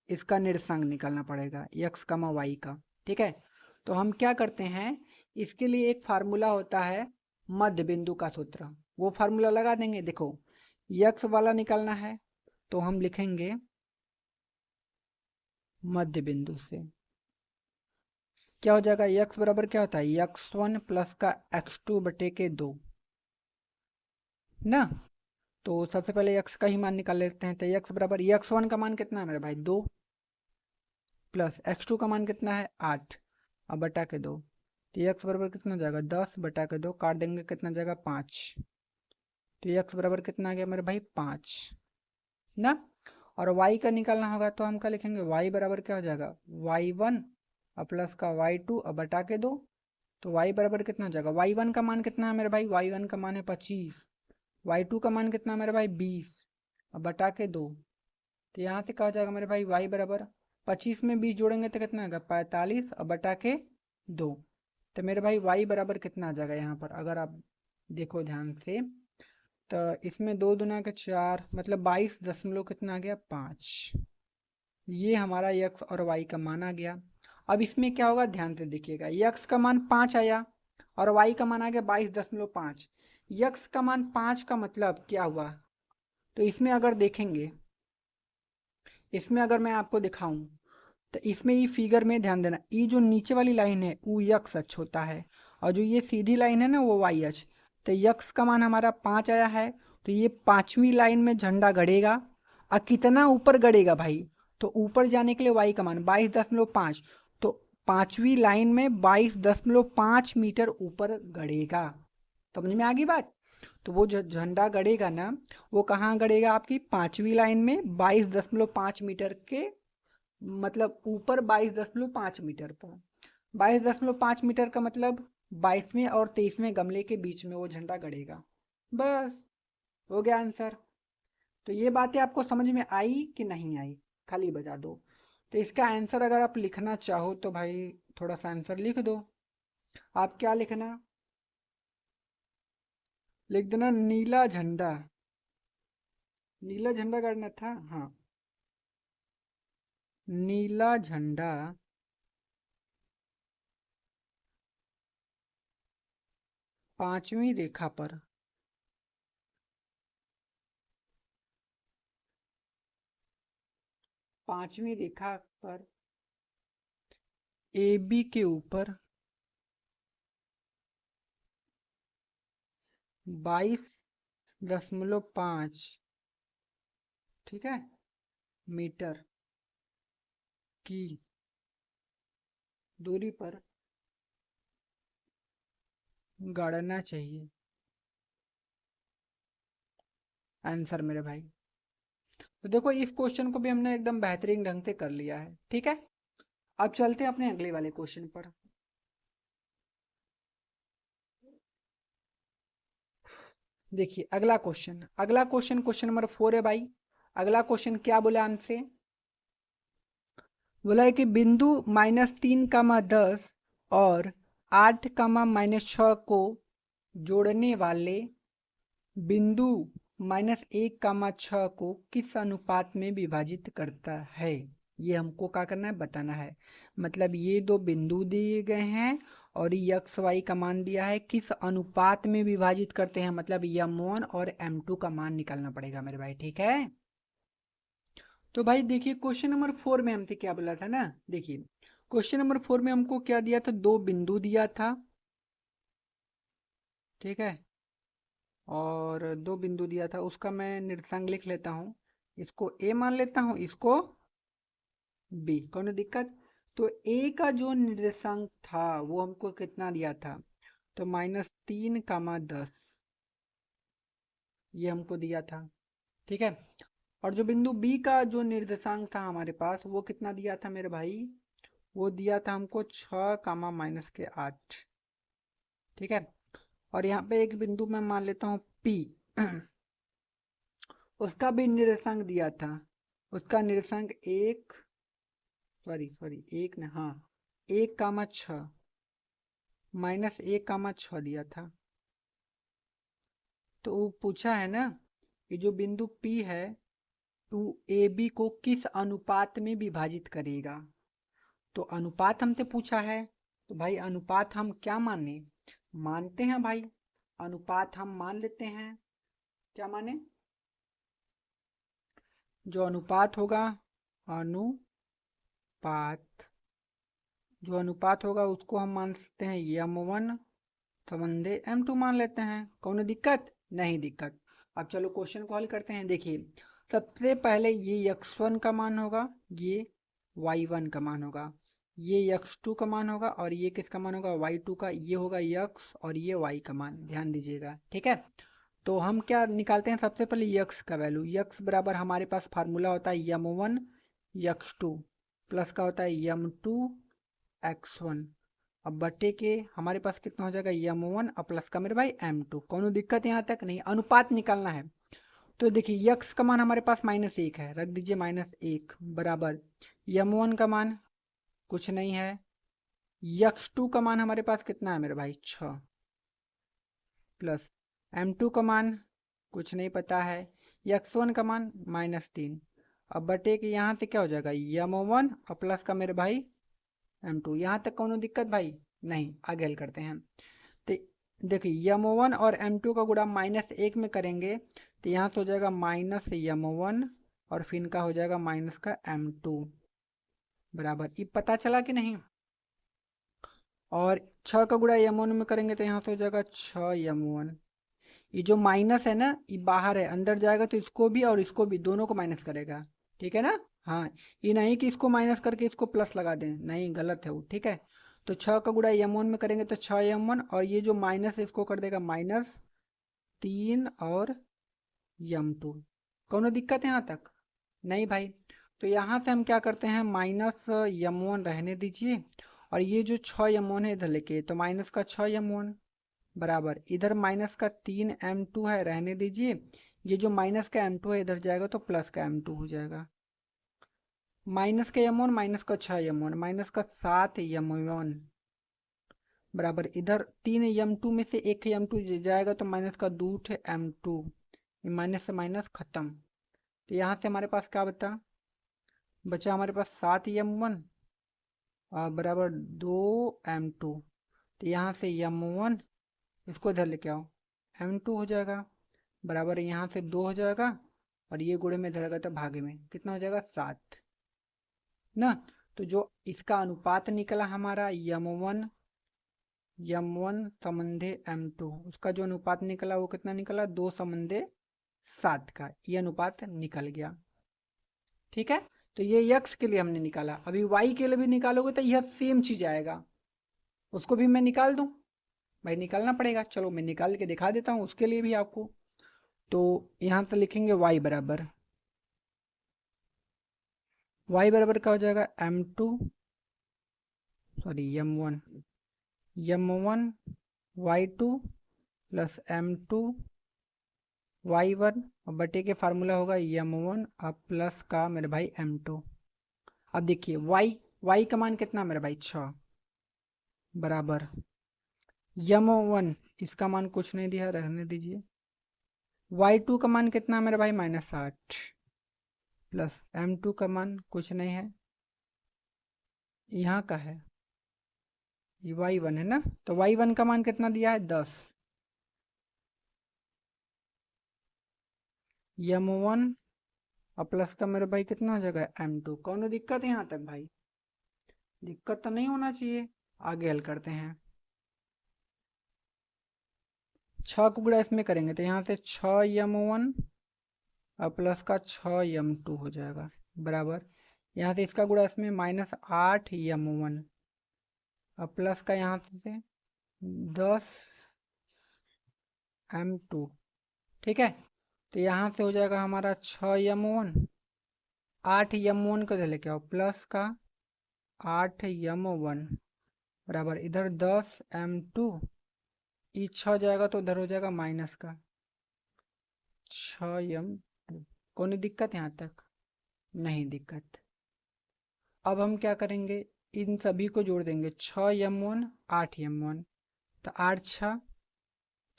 इसका निर्देशांक निकालना पड़ेगा x, y का। ठीक है, तो हम क्या करते हैं, इसके लिए एक फार्मूला होता है मध्य बिंदु का सूत्र, वो फार्मूला लगा देंगे। देखो x वाला निकालना है तो हम लिखेंगे मध्य बिंदु से क्या हो जाएगा? x बराबर क्या होता है? x1 प्लस का x2 बटे के 2 ना। तो सबसे पहले x का ही मान निकाल लेते हैं। तो x बराबर, x1 का मान कितना है मेरे भाई? 2 प्लस x2 का मान कितना है? 8 और बटा के 2। तो x बराबर कितना हो जाएगा? 10 बटा के 2 काट देंगे कितना जाएगा? 5। तो x बराबर कितना आ गया मेरे भाई? 5 ना। और y का निकालना होगा तो हम क्या लिखेंगे? y बराबर क्या हो जाएगा? y1 और प्लस का y2 और बटा के 2। तो y बराबर कितना हो जाएगा? y1 का मान कितना है मेरे भाई? y1 का मान है 25, y2 का मान कितना है मेरे भाई? 20 और बटा के 2। तो यहाँ से क्या हो जाएगा मेरे भाई? y बराबर 25 में 20 जोड़ेंगे तो कितना आएगा? 45 और बटा के 2। तो मेरे भाई y बराबर कितना आ जाएगा यहाँ पर? अगर आप देखो ध्यान से तो इसमें 2 दूना के 4 मतलब 22 दशमलव कितना आ गया? 5। ये हमारा x और y का मान आ गया। अब इसमें क्या होगा? ध्यान से देखिएगा, x का मान 5 आया और y का मान आ गया 22.5। x का मान 5 का मतलब क्या हुआ? तो इसमें अगर देखेंगे, इसमें अगर मैं आपको दिखाऊं तो इसमें ये फिगर में ध्यान देना, ये जो नीचे वाली लाइन है वो यक्स अक्ष होता है और जो ये सीधी लाइन है ना वो वाई अक्ष। तो यक्स का मान हमारा 5 आया है तो ये 5वीं लाइन में झंडा गड़ेगा। और कितना ऊपर गड़ेगा भाई? तो ऊपर जाने के लिए वाई का मान 22.5, तो 5वीं लाइन में 22.5 मीटर ऊपर गड़ेगा। समझ में आ गई बात? तो वो जो झंडा गड़ेगा ना वो कहाँ गड़ेगा? आपकी 5वीं लाइन में 22.5 मीटर के, मतलब ऊपर 22.5 मीटर पर। 22.5 मीटर का मतलब 22वें और 23वें गमले के बीच में वो झंडा गड़ेगा। बस हो गया आंसर। तो ये बातें आपको समझ में आई कि नहीं आई? खाली बता दो। तो इसका आंसर अगर आप लिखना चाहो तो भाई थोड़ा सा आंसर लिख दो। आप क्या लिखना? लिख देना नीला झंडा। नीला झंडा गाड़ना था, हाँ। नीला झंडा पांचवी रेखा पर पांचवी रेखा पर AB के ऊपर 22.5 ठीक है मीटर की दूरी पर गाड़ना चाहिए। आंसर मेरे भाई। तो देखो इस क्वेश्चन को भी हमने एकदम बेहतरीन ढंग से कर लिया है। ठीक है, अब चलते हैं अपने अगले वाले क्वेश्चन पर। देखिए अगला क्वेश्चन क्वेश्चन नंबर 4 है भाई। अगला क्वेश्चन क्या बोला हमसे, बोला है कि बिंदु -3, 10 और 8, -6 को जोड़ने वाले बिंदु -1, 6 को किस अनुपात में विभाजित करता है। ये हमको क्या करना है, बताना है। मतलब ये दो बिंदु दिए गए हैं और एक्स वाई का मान दिया है, किस अनुपात में विभाजित करते हैं, मतलब m1 और m2 का मान निकालना पड़ेगा मेरे भाई। ठीक है, तो भाई देखिए क्वेश्चन नंबर 4 में हमसे क्या बोला था ना। देखिए क्वेश्चन नंबर 4 में हमको क्या दिया था, दो बिंदु दिया था। ठीक है, और दो बिंदु दिया था, उसका मैं निर्देशांक लिख लेता हूँ। इसको ए मान लेता हूँ, इसको बी, कौन दिक्कत। तो ए का जो निर्देशांक था वो हमको कितना दिया था, तो -3, 10 ये हमको दिया था। ठीक है, और जो बिंदु बी का जो निर्देशांक था हमारे पास वो कितना दिया था मेरे भाई, वो दिया था हमको 6, -8। ठीक है, और यहाँ पे एक बिंदु मैं मान लेता हूँ पी उसका भी निर्देशांक दिया था। उसका निर्देशांक एक ने, हाँ 1, 6 -1, 6 दिया था। तो वो पूछा है ना कि जो बिंदु P है वो AB को किस अनुपात में विभाजित करेगा। तो अनुपात हमसे पूछा है, तो भाई अनुपात हम क्या मानते हैं भाई, अनुपात हम मान लेते हैं। क्या माने, जो अनुपात होगा, अनुपात जो अनुपात होगा उसको हम मान सकते हैं m1 संबंधे m2 मान लेते हैं। कौन दिक्कत, नहीं दिक्कत। अब चलो क्वेश्चन को हल करते हैं। देखिए सबसे पहले ये x1 का मान होगा, ये y1 का मान होगा, ये x2 का मान होगा, और ये किसका मान होगा, y2 का। ये होगा x और ये y का मान, ध्यान दीजिएगा। ठीक है, तो हम क्या निकालते हैं, सबसे पहले x का वैल्यू। x बराबर हमारे पास फार्मूला होता है m1 x2 प्लस का होता है m2 x1। अब बट्टे के हमारे पास कितना हो जाएगा, m1 और प्लस का मेरे भाई m2। कौन दिक्कत यहाँ तक नहीं, अनुपात निकालना है। तो देखिए x का मान हमारे पास -1 है, रख दीजिए -1 बराबर m1 का मान कुछ नहीं है, x2 का मान हमारे पास कितना है मेरे भाई 6 प्लस m2 का मान कुछ नहीं पता है, x1 का मान -3। अब बटे के यहाँ से क्या हो जाएगा m1 और प्लस का मेरे भाई m2। यहाँ तक कौन दिक्कत भाई नहीं, आगे हल करते हैं। तो देखिए m1 और m2 का गुणा -1 में करेंगे तो यहाँ से हो जाएगा -m1 और फिर इनका हो जाएगा माइनस का m2 बराबर, ये पता चला कि नहीं। और 6 का गुणा m1 में करेंगे तो यहाँ से हो जाएगा 6m1। ये जो माइनस है ना ये बाहर है, अंदर जाएगा तो इसको भी और इसको भी दोनों को माइनस करेगा। ठीक है ना, हाँ ये नहीं कि इसको माइनस करके इसको प्लस लगा दें, नहीं गलत है वो। ठीक है, तो 6 का गुणा m1 में करेंगे तो 6m1 और ये जो माइनस है इसको कर देगा -3 और m2। कौन दिक्कत है यहाँ तक नहीं भाई। तो यहाँ से हम क्या करते हैं, -m1 रहने दीजिए और ये जो 6m1 है इधर लेके, तो माइनस का 6m1 बराबर इधर -3m2 है, रहने दीजिए। ये जो माइनस का m2 है इधर जाएगा तो प्लस का m2 हो जाएगा। माइनस का m1 माइनस का 6m1 माइनस का 7m1 बराबर इधर 3m2 में से एक m2 जाएगा तो माइनस का 2m2, माइनस से माइनस खत्म। तो यहाँ से हमारे पास क्या बता बचा हमारे पास 7m1 बराबर 2m2। तो यहाँ से m1 इसको इधर लेके आओ, m2 हो जाएगा बराबर यहाँ से 2 हो जाएगा और ये गुणे में इधर आएगा तो भागे में कितना हो जाएगा 7 ना। तो जो इसका अनुपात निकला हमारा m1 संबंधे m2, उसका जो अनुपात निकला वो कितना निकला 2 संबंधे 7 का, ये अनुपात निकल गया। ठीक है, तो ये x के लिए हमने निकाला। अभी y के लिए भी निकालोगे तो यह सेम चीज आएगा, उसको भी मैं निकाल दूं भाई, निकालना पड़ेगा। चलो मैं निकाल के दिखा देता हूँ उसके लिए भी आपको। तो यहाँ से लिखेंगे y बराबर क्या हो जाएगा m2 sorry m1 y2 plus m2 y1 और बटे के फार्मूला होगा m1 अब प्लस का मेरे भाई m2। अब देखिए y का मान कितना मेरे भाई 6 बराबर m1 इसका मान कुछ नहीं दिया, रहने दीजिए। y2 का मान कितना मेरे भाई -8 प्लस m2 का मान कुछ नहीं है, यहाँ का है ये y1 है ना, तो y1 का मान कितना दिया है 10। m1 और प्लस का मेरे भाई कितना हो जाएगा m2। कौन दिक्कत है यहाँ तक भाई? दिक्कत तो नहीं होना चाहिए। आगे हल करते हैं। 6 को गुणा इसमें करेंगे तो यहाँ से 6m1 और प्लस का 6m2 हो जाएगा बराबर यहाँ से इसका गुणा इसमें -8m1 और प्लस का यहाँ से 10m2। ठीक है, तो यहाँ से हो जाएगा हमारा 6m1 8m1 को लेके आओ प्लस का 8m1 बराबर इधर 10m2 ये 6 जाएगा तो उधर हो जाएगा माइनस का 6m2। कोई दिक्कत यहाँ तक? नहीं दिक्कत। अब हम क्या करेंगे, इन सभी को जोड़ देंगे 6m1 8m1 तो 8 6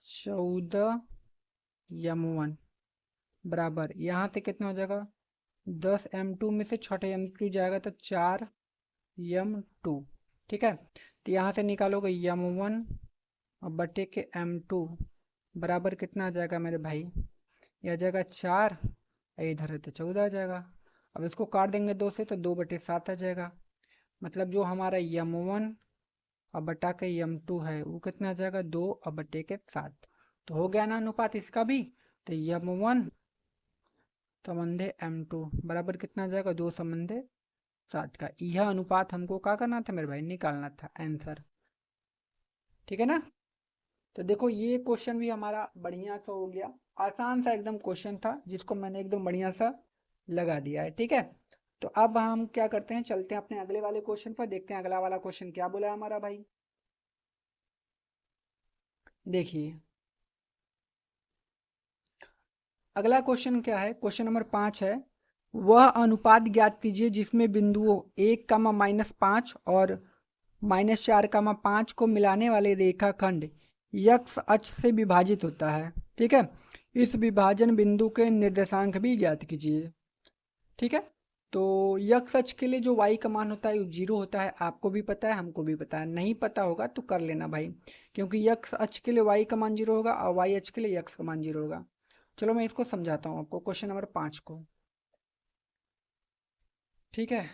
14m1 बराबर यहाँ से कितना हो जाएगा 10m2 में से छोटे m2 जाएगा तो 4m2। ठीक है, तो यहाँ से निकालोगे m1 और बटे के m2 बराबर कितना आ जाएगा मेरे भाई, यह आ जाएगा 4 इधर है तो 14 आ जाएगा। अब इसको काट देंगे 2 से तो 2/7 आ जाएगा। मतलब जो हमारा m1 और बटा के m2 है वो कितना आ जाएगा 2 और बटे के 7। तो हो गया ना अनुपात इसका भी। तो m1 संबंधे m2 बराबर कितना आ जाएगा 2 संबंधे 7 का। यह अनुपात हमको क्या करना था मेरे भाई, निकालना था आंसर। ठीक है ना। तो देखो ये क्वेश्चन भी हमारा बढ़िया सा हो गया, आसान सा एकदम क्वेश्चन था जिसको मैंने एकदम बढ़िया सा लगा दिया है। ठीक है, तो अब हम क्या करते हैं, चलते हैं अपने अगले वाले क्वेश्चन पर, देखते हैं अगला वाला क्वेश्चन क्या बोला है हमारा भाई। देखिए अगला क्वेश्चन क्या है, क्वेश्चन नंबर 5 है। वह अनुपात ज्ञात कीजिए जिसमें बिंदुओं 1, -5 और -4, 5 को मिलाने वाले रेखाखंड यक्ष अक्ष से विभाजित होता है। ठीक है, इस विभाजन बिंदु के निर्देशांक भी ज्ञात कीजिए। ठीक है, तो यक्ष अक्ष के लिए जो y का मान होता है वो 0 होता है, आपको भी पता है हमको भी पता है, नहीं पता होगा तो कर लेना भाई, क्योंकि यक्ष अक्ष के लिए y का मान 0 होगा और y अक्ष के लिए यक्ष का मान 0 होगा। चलो मैं इसको समझाता हूँ आपको, क्वेश्चन नंबर 5 को। ठीक है,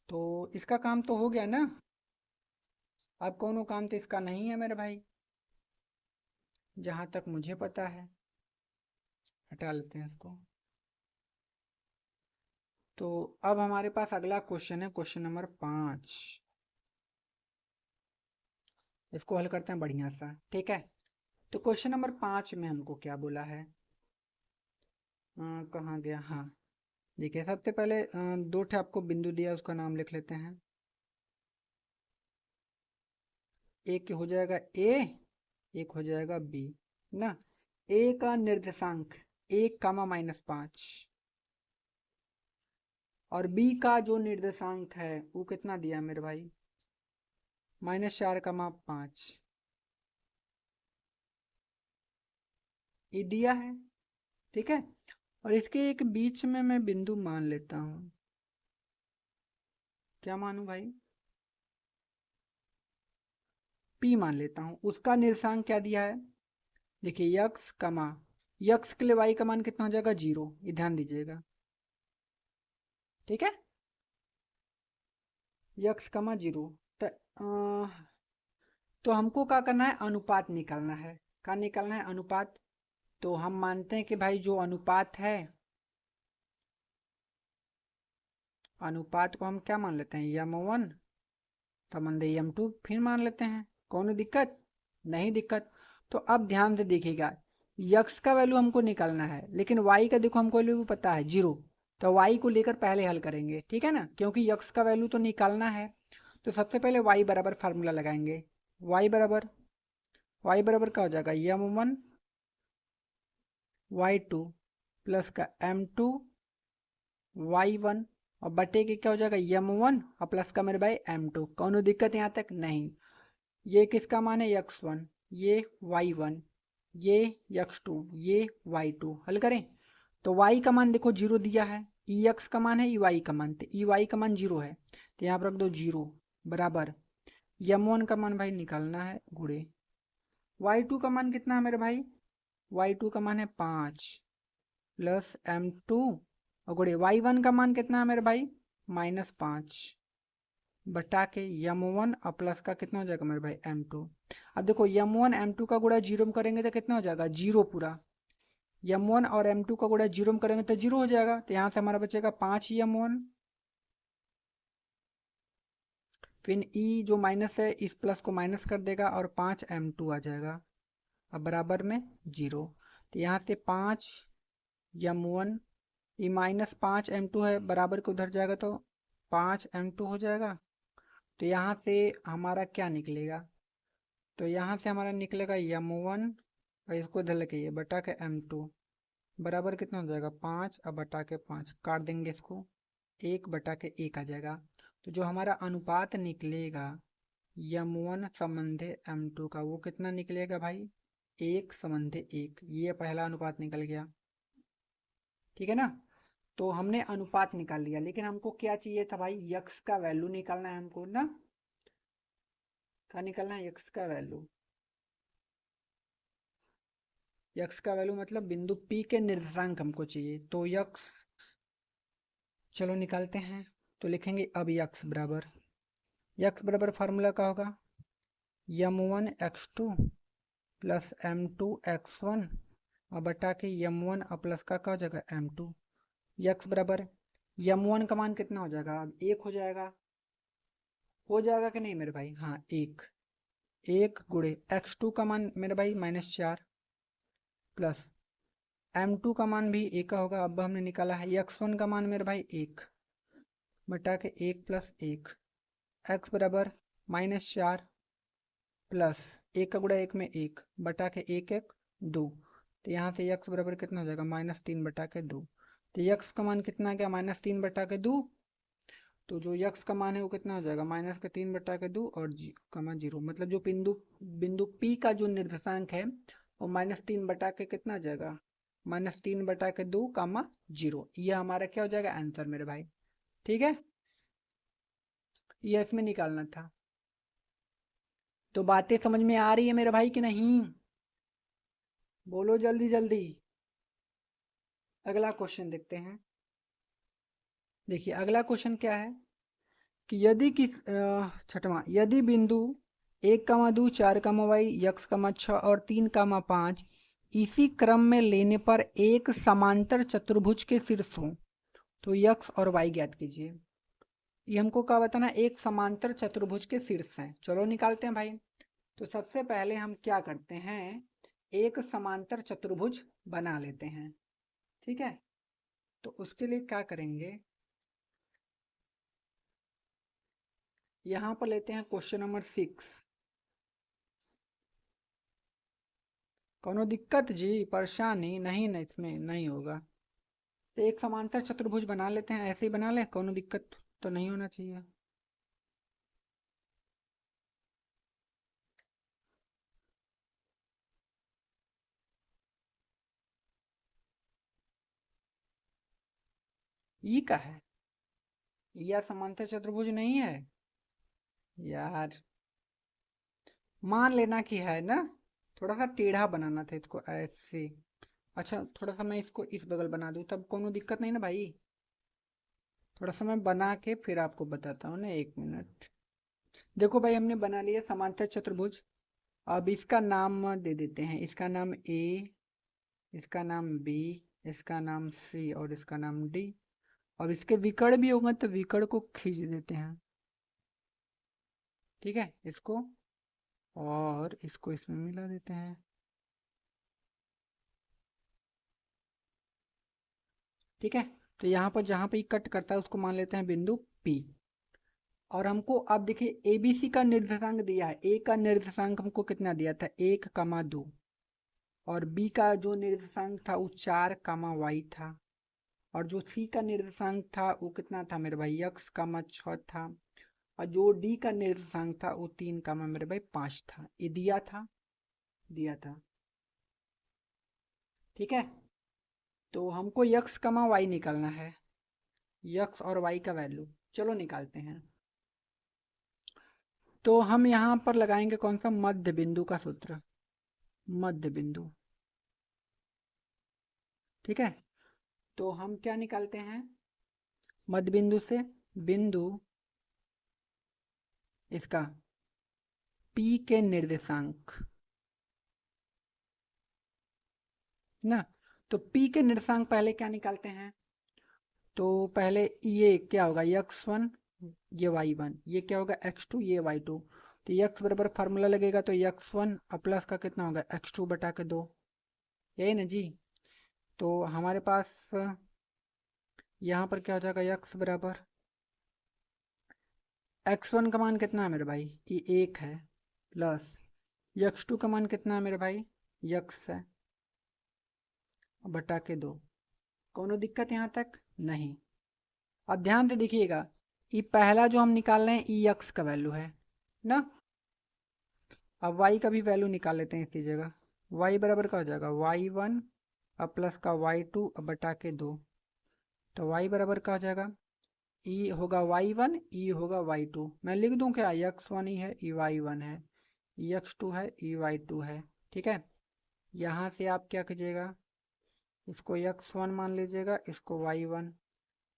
तो इसका काम तो हो गया ना। अब कोनो काम तो इसका नहीं है मेरे भाई, जहां तक मुझे पता है। हटा लेते हैं इसको। तो अब हमारे पास अगला क्वेश्चन है, क्वेश्चन नंबर 5। इसको हल करते हैं बढ़िया सा। ठीक है, तो क्वेश्चन नंबर 5 में हमको क्या बोला है, कहाँ गया, हाँ देखिए सबसे पहले दो ठे आपको बिंदु दिया उसका नाम लिख लेते हैं। एक हो जाएगा ए, एक हो जाएगा बी ना। ए का निर्देशांक 1, -5 और बी का जो निर्देशांक है वो कितना दिया मेरे भाई -4, 5 ये दिया है। ठीक है, और इसके एक बीच में मैं बिंदु मान लेता हूं, क्या मानूं भाई, p मान लेता हूं। उसका निर्देशांक क्या दिया है, देखिए यक्स कमा, यक्स के लिए y का मान कितना हो जाएगा 0, ये ध्यान दीजिएगा, ठीक है, यक्स कमा 0। तो तो हमको क्या करना है, अनुपात निकालना है। क्या निकालना है, अनुपात। तो हम मानते हैं कि भाई जो अनुपात है, अनुपात को हम क्या मान लेते हैं, यम1 संबंध यम2 फिर मान लेते हैं। कौन दिक्कत, नहीं दिक्कत। तो अब ध्यान से देखिएगा, यक्स का वैल्यू हमको निकालना है, लेकिन वाई का देखो हमको वैल्यू पता है 0, तो वाई को लेकर पहले हल करेंगे, ठीक है ना, क्योंकि यक्स का वैल्यू तो निकालना है। तो सबसे पहले वाई बराबर फार्मूला लगाएंगे। वाई बराबर क्या हो जाएगा, यम1 y2 प्लस का m2 y1 और बटे के क्या हो जाएगा m1 और प्लस का मेरे भाई m2। कौन दिक्कत यहाँ तक, नहीं। ये किसका मान है, x1, ये y1, ये x2, ये y2। हल करें तो y का मान देखो 0 दिया है, ex का मान है ey का मान, तो ey का मान 0 है, तो यहाँ पर रख दो 0 बराबर m1 का मान भाई निकालना है गुड़े, y2 का मान कितना है मेरे भाई, y2 का मान है 5 प्लस m2 और गुड़े y1 का मान कितना है मेरे भाई -5 बटा के m1 और प्लस का कितना हो जाएगा मेरे भाई m2। अब देखो m1 m2 का गुणा 0 में करेंगे तो कितना हो जाएगा 0 पूरा, m1 और m2 का गुणा 0 में करेंगे तो 0 हो जाएगा, तो यहाँ से हमारा बचेगा 5m1, फिर e जो माइनस है इस प्लस को माइनस कर देगा और 5m2 आ जाएगा, अब बराबर में 0। तो यहाँ से 5m1 ये -5m2 है, बराबर के उधर जाएगा तो 5m2 हो जाएगा। तो यहाँ से हमारा क्या निकलेगा, तो यहाँ से हमारा निकलेगा m1 और इसको इधर लेके ये बटा के m2 बराबर कितना हो जाएगा 5 और बटा के 5 काट देंगे इसको, 1 बटा के 1 आ जाएगा। तो जो हमारा अनुपात निकलेगा m1 संबंधे m2 का वो कितना निकलेगा भाई 1 संबंधे 1, ये पहला अनुपात निकल गया, ठीक है ना। तो हमने अनुपात निकाल लिया, लेकिन हमको क्या चाहिए था भाई, यक्स का वैल्यू निकालना है हमको ना, क्या निकालना है, यक्स का वैल्यू। यक्स का वैल्यू मतलब बिंदु P के निर्देशांक हमको चाहिए, तो यक्स चलो निकालते हैं। तो लिखेंगे अब यक्स बराबर फार्मूला का होगा m1 x2 plus m2 x1 और बटा के m1 और प्लस का क्या हो जाएगा m2। यक्स बराबर m1 का मान कितना हो जाएगा, अब 1 हो जाएगा कि नहीं मेरे भाई, हाँ 1 गुड़े x2 का मान मेरे भाई -4 प्लस m2 का मान भी 1 का होगा, अब हमने निकाला है x1 का मान मेरे भाई 1 बटा के 1 प्लस 1 x बराबर -4 प्लस 1 का गुणा 1 में 1 बटा के 1 2। तो यहाँ से x बराबर कितना हो जाएगा -3 बटा के 2। तो x का मान कितना आ गया -3 बटा के 2, तो जो x का मान है वो कितना हो जाएगा -3 बटा के 2 और जी का मान 0, मतलब जो बिंदु P का जो निर्देशांक है वो -3 बटा के कितना आ जाएगा -3 बटा के 2 कामा 0। यह हमारा क्या हो जाएगा आंसर मेरे भाई, ठीक है, ये इसमें निकालना था। तो बातें समझ में आ रही है मेरे भाई कि नहीं, बोलो जल्दी जल्दी। अगला क्वेश्चन देखते हैं। देखिए अगला क्वेश्चन क्या है कि यदि छठवां, यदि बिंदु 1,2 4,y यक्स 6 और 3,5 इसी क्रम में लेने पर एक समांतर चतुर्भुज के शीर्ष हो तो यक्स और वाई ज्ञात कीजिए। ये हमको क्या बताना, एक समांतर चतुर्भुज के शीर्ष हैं। चलो निकालते हैं भाई। तो सबसे पहले हम क्या करते हैं, एक समांतर चतुर्भुज बना लेते हैं, ठीक है। तो उसके लिए क्या करेंगे, यहाँ पर लेते हैं क्वेश्चन नंबर 6। कोनो दिक्कत जी, परेशानी नहीं, नहीं इसमें नहीं होगा। तो एक समांतर चतुर्भुज बना लेते हैं, ऐसे ही बना लें, कोनो दिक्कत तो नहीं होना चाहिए। ई का है, यार समांतर चतुर्भुज नहीं है यार, मान लेना कि है ना, थोड़ा सा टेढ़ा बनाना था इसको ऐसे। अच्छा थोड़ा सा मैं इसको इस बगल बना दूं तब कोनो दिक्कत नहीं ना भाई। थोड़ा सा मैं बना के फिर आपको बताता हूँ ना, 1 मिनट। देखो भाई हमने बना लिया समांतर चतुर्भुज। अब इसका नाम दे देते हैं, इसका नाम ए, इसका नाम बी, इसका नाम सी और इसका नाम डी। और इसके विकर्ण भी होंगे तो विकर्ण को खींच देते हैं। ठीक है, इसको और इसको इसमें मिला देते हैं। ठीक है, तो यहाँ पर जहाँ पे ये कट करता है उसको मान लेते हैं बिंदु P। और हमको अब देखिए ABC का निर्देशांक दिया है, A का निर्देशांक हमको कितना दिया था 1,2, और B का जो निर्देशांक था वो 4,y था, और जो C का निर्देशांक था वो कितना था मेरे भाई x,6 था, और जो D का निर्देशांक था वो 3, मेरे भाई 5 था। ये दिया था। ठीक है, तो हमको x, y निकालना है, x और y का वैल्यू। चलो निकालते हैं। तो हम यहाँ पर लगाएंगे कौन सा, मध्य बिंदु का सूत्र, मध्य बिंदु। ठीक है, तो हम क्या निकालते हैं मध्य बिंदु से, बिंदु इसका P के निर्देशांक ना। तो P के निर्देशांक पहले क्या निकालते हैं, तो पहले ये क्या होगा x1, ये y1, ये क्या होगा x2, ये y2। तो x बराबर फार्मूला लगेगा तो x1 प्लस का कितना होगा x2 बटा के 2, यही ना जी। तो हमारे पास यहाँ पर क्या हो जाएगा x बराबर, x1 का मान कितना है मेरे भाई, ये 1 है, प्लस x2 का मान कितना है मेरे भाई, x है, बटा के 2। कोनो दिक्कत यहाँ तक नहीं। अब ध्यान से देखिएगा, ये पहला जो हम निकाल रहे हैं ई एक्स का वैल्यू है ना। अब y का भी वैल्यू निकाल लेते हैं इसी जगह। y बराबर का हो जाएगा y1 अब प्लस का y2 अब बटा के 2। तो y बराबर का हो जाएगा, e होगा y1, e होगा y2। मैं लिख दूं क्या, x1 ही है, e y1 है, e x2 है, e y2 है। ठीक है, यहाँ से आप क्या कीजिएगा, इसको x1 मान लीजिएगा, इसको y1,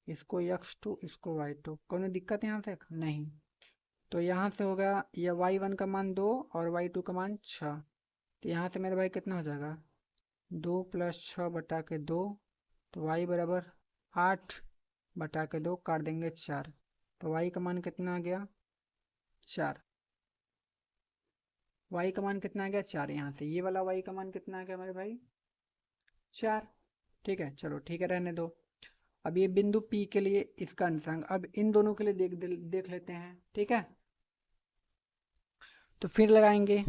इसको x2, इसको y2। कोई दिक्कत यहाँ से नहीं। तो यहाँ से होगा ये y1 का मान 2 और y2 का मान 6। तो यहाँ से मेरे भाई कितना हो जाएगा, 2 + 6 बटा के 2। तो y बराबर 8 बटा के 2 काट देंगे 4। तो y का मान कितना आ गया 4। y का मान कितना आ गया 4, यहाँ से ये वाला y का मान कितना आ गया मेरे भाई 4। ठीक है, चलो ठीक है रहने दो। अब ये बिंदु P के लिए इसका अनुसांग, अब इन दोनों के लिए देख लेते हैं। ठीक है, तो फिर लगाएंगे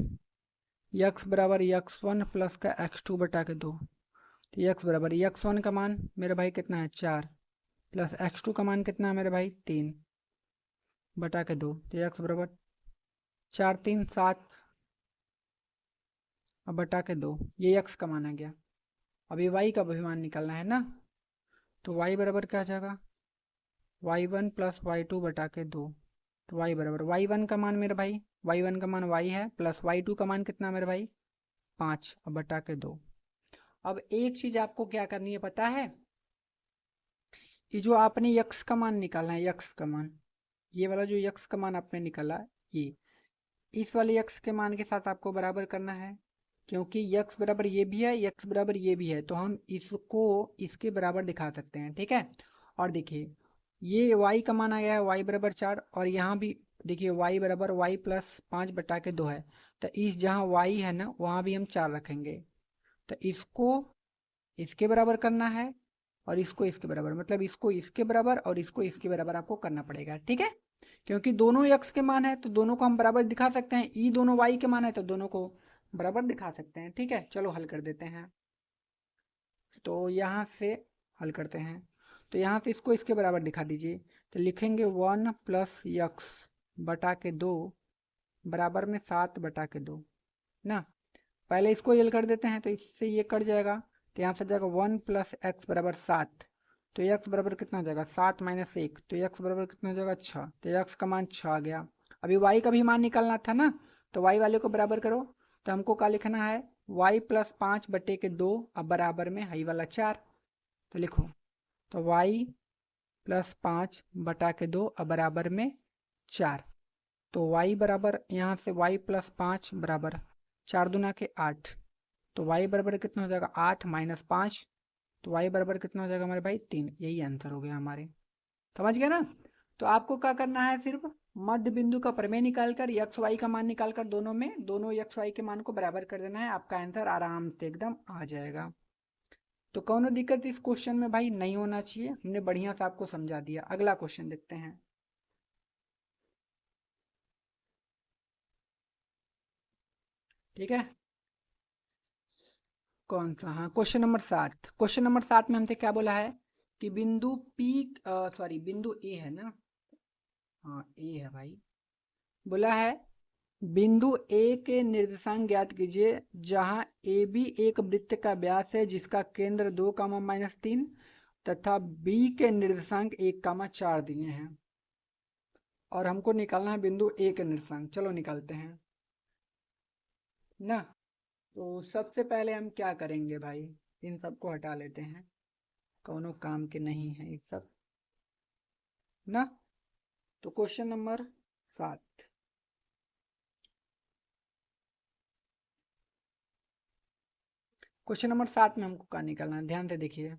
x बराबर x1 प्लस का x2 बटा के 2। तो x बराबर x1 का मान मेरे भाई कितना है 4, प्लस x2 का मान कितना है मेरे भाई 3 बटा के 2। तो x बराबर 4 3 7 अब बटा के 2, ये x का मान आ गया। अब ये y का भी मान निकालना है ना। तो y बराबर क्या आ जाएगा, y1 प्लस y2 बटा के 2। तो y बराबर y1 का मान मेरे भाई, y1 का मान y है, प्लस y2 का मान कितना मेरे भाई 5 अब बटा के 2। अब एक चीज आपको क्या करनी है पता है, ये जो आपने x का मान निकालना है, x का मान, ये वाला जो x का मान आपने निकाला, ये इस वाले x के मान के साथ आपको बराबर करना है, क्योंकि x बराबर ये भी है, x बराबर ये भी है, तो हम इसको इसके बराबर दिखा सकते हैं। ठीक है, और देखिए ये y का मान आ गया है y बराबर 4, और यहाँ भी देखिए y बराबर y प्लस 5 बटा के 2 है। तो इस जहाँ y है ना वहाँ भी हम 4 रखेंगे। तो इसको इसके बराबर करना है और इसको इसके बराबर, मतलब इसको इसके बराबर और इसको इसके बराबर आपको करना पड़ेगा। ठीक है, क्योंकि दोनों x के मान है तो दोनों को हम बराबर दिखा सकते हैं, ई दोनों y के मान है तो दोनों को बराबर दिखा सकते हैं। ठीक है, चलो हल कर देते हैं। तो यहाँ से हल करते हैं, तो यहाँ से इसको इसके बराबर दिखा दीजिए। तो लिखेंगे 1 प्लस x बटा के 2 बराबर में 7 बटा के 2 ना। पहले इसको हल कर देते हैं, तो इससे ये कट जाएगा, तो यहाँ से जाएगा 1 प्लस x बराबर 7। तो x बराबर कितना हो जाएगा 7 माइनस 1, तो x बराबर कितना हो जाएगा 6, तो x का मान 6 आ गया। अभी y का भी मान निकालना था ना, तो y वाले को बराबर करो। तो हमको क्या लिखना है, y प्लस 5 बटे के 2 अब बराबर में हाई वाला 4, तो लिखो तो y प्लस 5 बटा के 2 अब बराबर में 4, तो y बराबर यहाँ से y प्लस 5 बराबर 4 दूना के 8, तो y बराबर कितना हो जाएगा 8 माइनस 5, तो y बराबर कितना हो जाएगा हमारे भाई 3। यही आंसर हो गया हमारे, समझ गया ना। तो आपको क्या करना है, सिर्फ मध्य बिंदु का प्रमेय निकालकर एक्स वाई का मान निकालकर दोनों एक्स वाई के मान को बराबर कर देना है, आपका आंसर आराम से एकदम आ जाएगा। तो कौनो दिक्कत इस क्वेश्चन में भाई नहीं होना चाहिए, हमने बढ़िया से आपको समझा दिया। अगला क्वेश्चन देखते हैं। ठीक है, कौन सा, हाँ क्वेश्चन नंबर 7। क्वेश्चन नंबर 7 में हमसे क्या बोला है कि बिंदु पी, सॉरी बिंदु ए है ना, हाँ ए है भाई। बोला है बिंदु ए के निर्देशांक ज्ञात कीजिए जहां ए बी एक वृत्त का व्यास है जिसका केंद्र 2, -3 तथा बी के निर्देशांक 1, 4 दिए हैं, और हमको निकालना है बिंदु ए के निर्देशांक। चलो निकालते हैं ना। तो सबसे पहले हम क्या करेंगे भाई, इन सबको हटा लेते हैं, कौनो काम के नहीं है ये सब ना। तो क्वेश्चन नंबर 7, क्वेश्चन नंबर 7 में हमको क्या निकालना है, ध्यान से देखिए।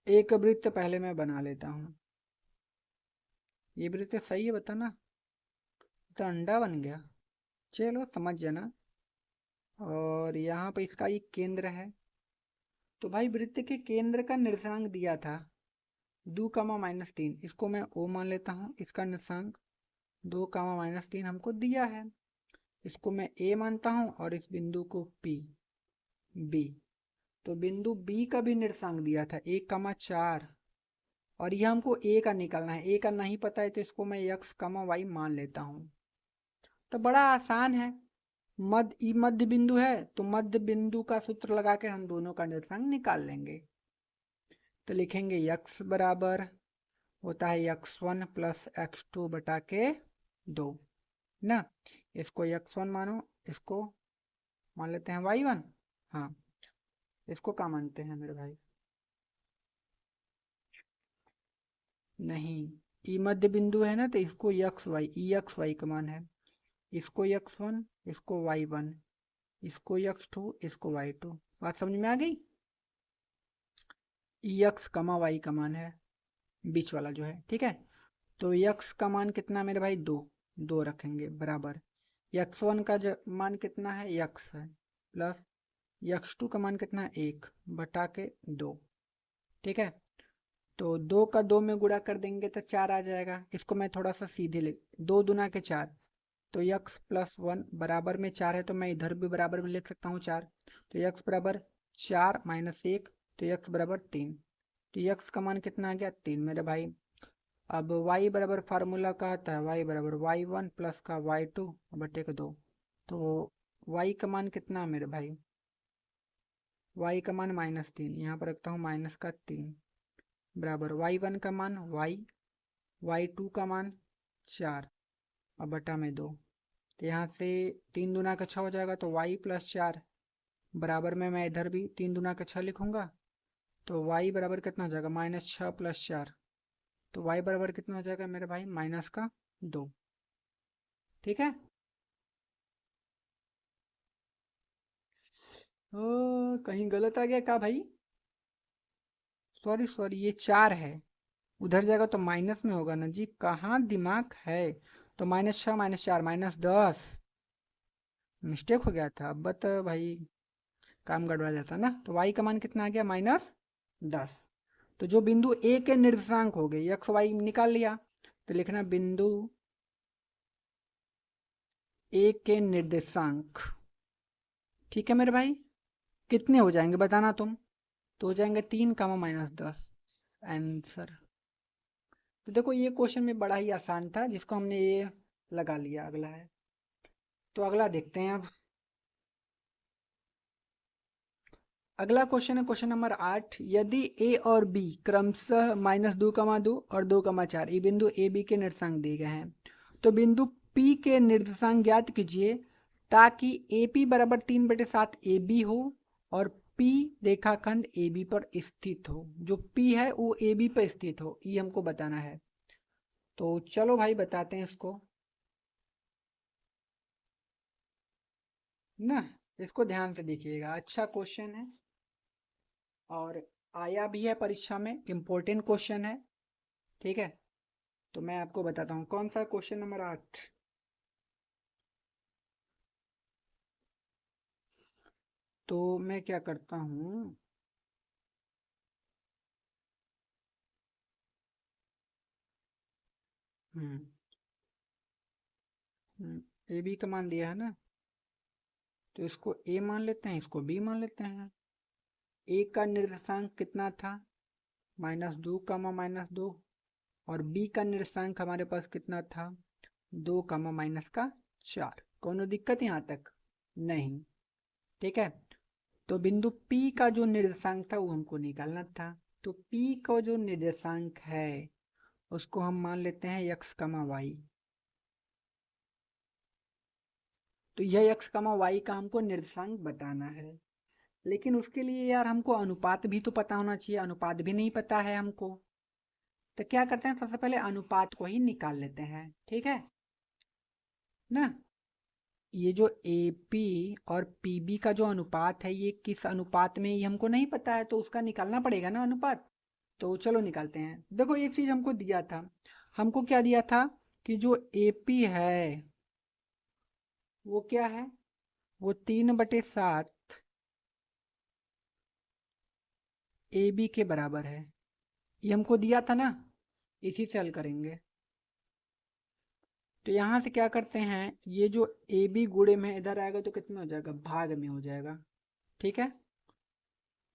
एक वृत्त पहले मैं बना लेता हूँ, ये वृत्त सही है बताना, तो अंडा बन गया, चलो समझ जाना। और यहाँ पे इसका एक केंद्र है, तो भाई वृत्त के केंद्र का निर्देशांक दिया था 2, -3, इसको मैं ओ मान लेता हूँ। इसका निर्देशांक 2, -3 हमको दिया है, इसको मैं ए मानता हूँ, और इस बिंदु को पी, बी। तो बिंदु बी का भी निर्देशांक दिया था 1, 4, और यह हमको ए का निकालना है। ए का नहीं पता है तो इसको मैं x, y मान लेता हूँ। तो बड़ा आसान है, मध्य बिंदु है तो मध्य बिंदु का सूत्र लगा के हम दोनों का निर्देशांक निकाल लेंगे। तो लिखेंगे x बराबर होता है x1 प्लस x2 बटा के 2 ना। इसको x1 मानो, इसको मान लेते हैं y1, हाँ इसको क्या मानते हैं मेरे भाई, नहीं ई मध्य बिंदु है ना, तो इसको एक्स वाई का मान है, इसको x1, इसको y1, इसको x2, इसको y2। बात समझ में आ गई। x, y का मान है बीच वाला जो है, ठीक है। तो x का मान कितना मेरे भाई 2, 2 रखेंगे बराबर, x1 का मान कितना है x है, प्लस x2 का मान कितना है 1 बटा के 2, ठीक है। तो 2 का 2 में गुणा कर देंगे तो 4 आ जाएगा। इसको मैं थोड़ा सा सीधे ले, 2 दूना के 4, तो x प्लस 1 बराबर में 4 है, तो मैं इधर भी बराबर में लिख सकता हूँ 4, तो x बराबर 4 माइनस 1, तो x बराबर 3, तो x का मान कितना आ गया 3 मेरे भाई। अब y बराबर फार्मूला का आता है y बराबर y1 प्लस का y2 बटे का 2, तो y का मान कितना मेरे भाई, y का मान -3, यहाँ पर रखता हूँ माइनस का 3 बराबर y1 का मान y, y2 का मान 4 और बटा में 2, तो यहाँ से 3 दूना का 6 हो जाएगा, तो y प्लस 4 बराबर में मैं इधर भी 3 दूना का 6 लिखूंगा, तो y बराबर कितना हो जाएगा -6 प्लस 4, तो y बराबर कितना हो जाएगा मेरे भाई -2, ठीक है। कहीं गलत आ गया क्या भाई, सॉरी सॉरी ये 4 है, उधर जाएगा तो माइनस में होगा ना जी, कहाँ दिमाग है। तो -6 -4 -10, मिस्टेक हो गया था, अब बता भाई काम गड़बड़ा जाता ना। तो y का मान कितना आ गया -10। तो जो बिंदु ए के निर्देशांक हो गए x y निकाल लिया, तो लिखना बिंदु ए के निर्देशांक, ठीक है मेरे भाई। कितने हो जाएंगे बताना तुम, तो हो जाएंगे 3, -10 आंसर। तो देखो ये क्वेश्चन में बड़ा ही आसान था, जिसको हमने ये लगा लिया। अगला है, तो अगला देखते हैं अब। अगला क्वेश्चन है क्वेश्चन नंबर 8। यदि ए और बी क्रमशः -2,2 और 2,4 ये बिंदु ए बी के निर्देशांक दिए गए हैं, तो बिंदु पी के निर्देशांक ज्ञात कीजिए ताकि ए पी बराबर 3/7 ए बी हो और पी रेखाखंड ए बी पर स्थित हो। जो पी है वो ए बी पर स्थित हो, ये हमको बताना है। तो चलो भाई बताते हैं इसको ना। इसको ध्यान से देखिएगा, अच्छा क्वेश्चन है और आया भी है परीक्षा में, इम्पोर्टेंट क्वेश्चन है। ठीक है, तो मैं आपको बताता हूँ कौन सा क्वेश्चन नंबर 8। तो मैं क्या करता हूँ, ए बी का मान दिया है ना, तो इसको ए मान लेते हैं, इसको बी मान लेते हैं। ए का निर्देशांक कितना था, -2, और बी का निर्देशांक हमारे पास कितना था, 2, -4। कोनो दिक्कत यहाँ तक नहीं। ठीक है, तो बिंदु P का जो निर्देशांक था वो हमको निकालना था। तो P का जो निर्देशांक है उसको हम मान लेते हैं x, y। तो यह x, y का हमको निर्देशांक बताना है, लेकिन उसके लिए यार हमको अनुपात भी तो पता होना चाहिए। अनुपात भी नहीं पता है हमको, तो क्या करते हैं, सबसे पहले अनुपात को ही निकाल लेते हैं। ठीक है ना। ये जो AP और PB का जो अनुपात है, ये किस अनुपात में, ये हमको नहीं पता है, तो उसका निकालना पड़ेगा ना अनुपात। तो चलो निकालते हैं। देखो एक चीज हमको दिया था, हमको क्या दिया था कि जो AP है वो क्या है, वो 3/7 AB के बराबर है। ये हमको दिया था ना, इसी से हल करेंगे। तो यहाँ से क्या करते हैं, ये जो AB गुणे में इधर आएगा तो कितने हो जाएगा, भाग में हो जाएगा। ठीक है,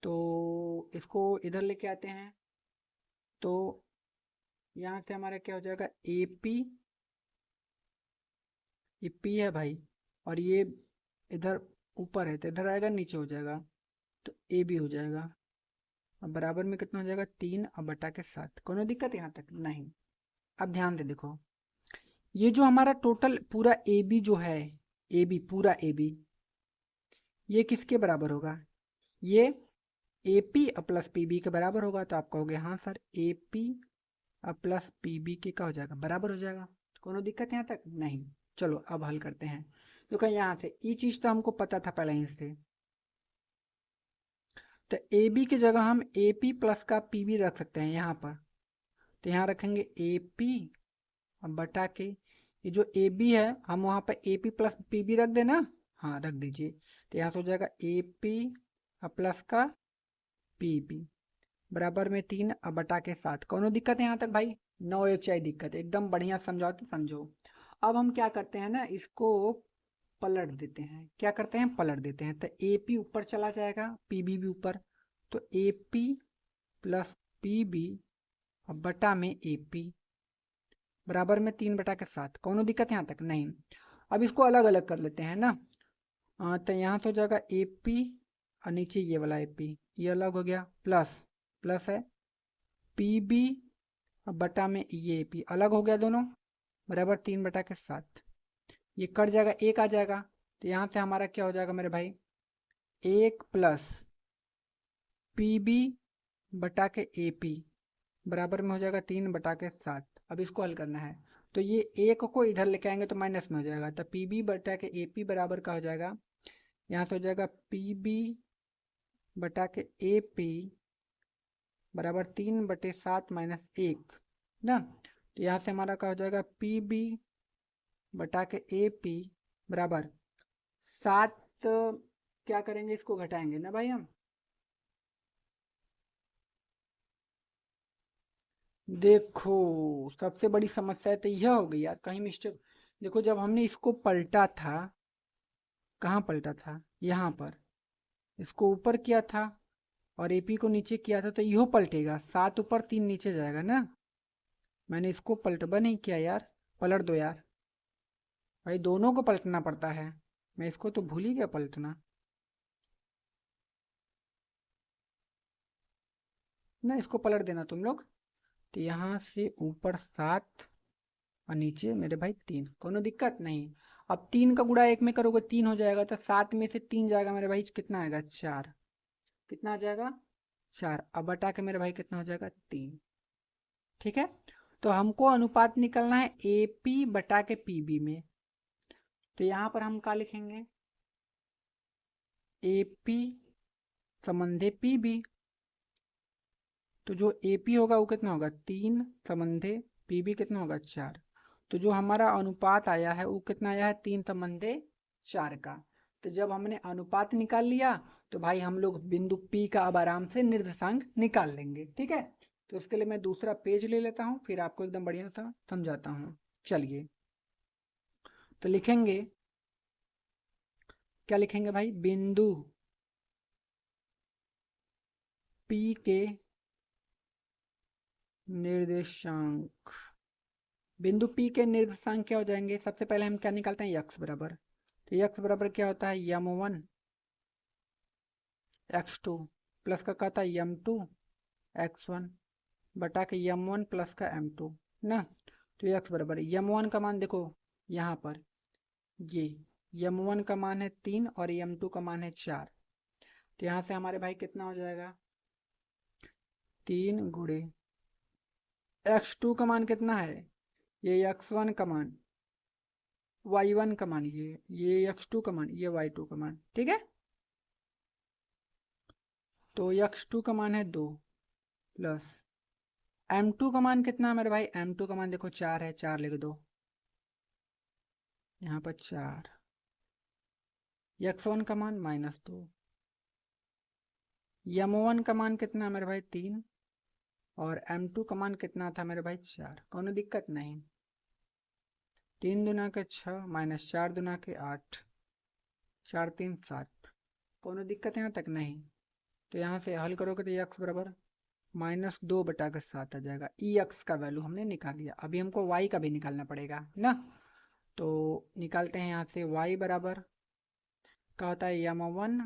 तो इसको इधर लेके आते हैं। तो यहाँ से हमारा क्या हो जाएगा, AP, ये P है भाई, और ये इधर ऊपर है तो इधर आएगा, नीचे हो जाएगा, तो AB हो जाएगा। अब बराबर में कितना हो जाएगा, 3/7। कोनो दिक्कत यहाँ तक नहीं। अब ध्यान से देखो, ये जो हमारा टोटल पूरा AB जो है, AB पूरा AB, ये किसके बराबर होगा, ये AP प्लस PB के बराबर होगा। तो आप कहोगे हाँ सर, AP प्लस PB के का हो जाएगा, बराबर हो जाएगा। कोनो दिक्कत यहाँ तक नहीं। चलो अब हल करते हैं। तो कहीं यहाँ से ये चीज तो हमको पता था पहले ही से, तो AB की जगह हम AP प्लस का PB रख सकते हैं यहाँ पर। तो यहाँ रखेंगे AP बटा के, ये जो AB है हम वहाँ पर AP प्लस PB रख देना, हाँ रख दीजिए। तो यहाँ से हो जाएगा AP प्लस का PB बराबर में 3/7। कोनो दिक्कत है यहाँ तक भाई, नो एक चाहिए दिक्कत, एकदम बढ़िया समझाओ तो समझो। अब हम क्या करते हैं ना, इसको पलट देते हैं। क्या करते हैं, पलट देते हैं। तो AP ऊपर चला जाएगा, PB भी ऊपर, तो AP प्लस PB बटा में AP बराबर में 3/7। कोनो दिक्कत यहाँ तक नहीं। अब इसको अलग अलग कर लेते हैं ना। तो यहाँ तो हो जाएगा AP और नीचे ये वाला AP, ये अलग हो गया, प्लस प्लस है PB बटा में ये AP अलग हो गया, दोनों बराबर 3/7। ये कट जाएगा, एक आ जाएगा, तो यहाँ से हमारा क्या हो जाएगा मेरे भाई, 1 प्लस PB बटा के AP बराबर में हो जाएगा 3/7। अब इसको हल करना है, तो ये एक को इधर लेके आएंगे तो माइनस में हो जाएगा, तो PB बटा के AP बराबर का हो जाएगा, यहाँ से हो जाएगा PB बटा के AP बराबर 3/7 -1 ना। तो यहाँ से हमारा क्या हो जाएगा, PB बटा के AP बराबर 7। क्या करेंगे, इसको घटाएंगे ना भाई हम। देखो सबसे बड़ी समस्या तो यह हो गई यार, कहीं मिस्टेक। देखो जब हमने इसको पलटा था, कहाँ पलटा था, यहाँ पर, इसको ऊपर किया था और AP को नीचे किया था, तो यहो पलटेगा, 7 ऊपर 3 नीचे जाएगा ना। मैंने इसको पलटवा नहीं किया यार, पलट दो यार भाई, दोनों को पलटना पड़ता है। मैं इसको तो भूल ही गया पलटना। ना, इसको पलट देना तुम लोग। तो यहाँ से ऊपर 7 और नीचे मेरे भाई 3, कोनो दिक्कत नहीं। अब 3 का गुणा 1 में करोगे 3 हो जाएगा, तो 7 में से 3 जाएगा मेरे भाई, कितना आएगा 4। कितना आ जाएगा 4। अब बटा के मेरे भाई कितना हो जाएगा 3। ठीक है, तो हमको अनुपात निकलना है AP बटा के PB में। तो यहाँ पर हम क्या लिखेंगे, AP संबंधे PB। तो जो AP होगा वो कितना होगा 3 संबंधे PB कितना होगा 4। तो जो हमारा अनुपात आया है वो कितना आया है 3 संबंधे 4 का। तो जब हमने अनुपात निकाल लिया तो भाई हम लोग बिंदु P का अब आराम से निर्देशांक निकाल लेंगे। ठीक है, तो उसके लिए मैं दूसरा पेज ले लेता हूँ, फिर आपको एकदम बढ़िया सा समझाता हूँ। चलिए, तो लिखेंगे, क्या लिखेंगे भाई, बिंदु P के निर्देशांक। बिंदु P के निर्देशांक क्या हो जाएंगे, सबसे पहले हम क्या निकालते हैं, x बराबर। तो x बराबर क्या होता है, m1 x2 प्लस का क्या होता है m2 x1 बटा के m1 प्लस का m2 ना। तो x बराबर m1 का मान देखो यहाँ पर, ये m1 का मान है 3 और m2 का मान है 4। तो यहाँ से हमारे भाई कितना हो जाएगा 3 गुणे x2 का मान कितना है, ये x1 का मान, y1 का मान, ये x2 का मान, ये y2 का मान। ठीक है, तो x2 का मान है 2 प्लस m2 का मान कितना है मेरे भाई, m2 का मान देखो 4 है, 4 लिख दो यहाँ पर 4। x1 का मान -2, m1 का मान कितना है मेरे भाई 3 और m2 का मान कितना था मेरे भाई 4। कोनो दिक्कत नहीं, 3 दूना के 6 -4 दूना के 8, 4 3 7। कोनो दिक्कत यहाँ तक नहीं। तो यहाँ से हल करोगे तो x बराबर -2 बटा के 7 आ जाएगा। x का वैल्यू हमने निकाल लिया, अभी हमको y का भी निकालना पड़ेगा ना। तो निकालते हैं यहाँ से, y बराबर क्या होता है m1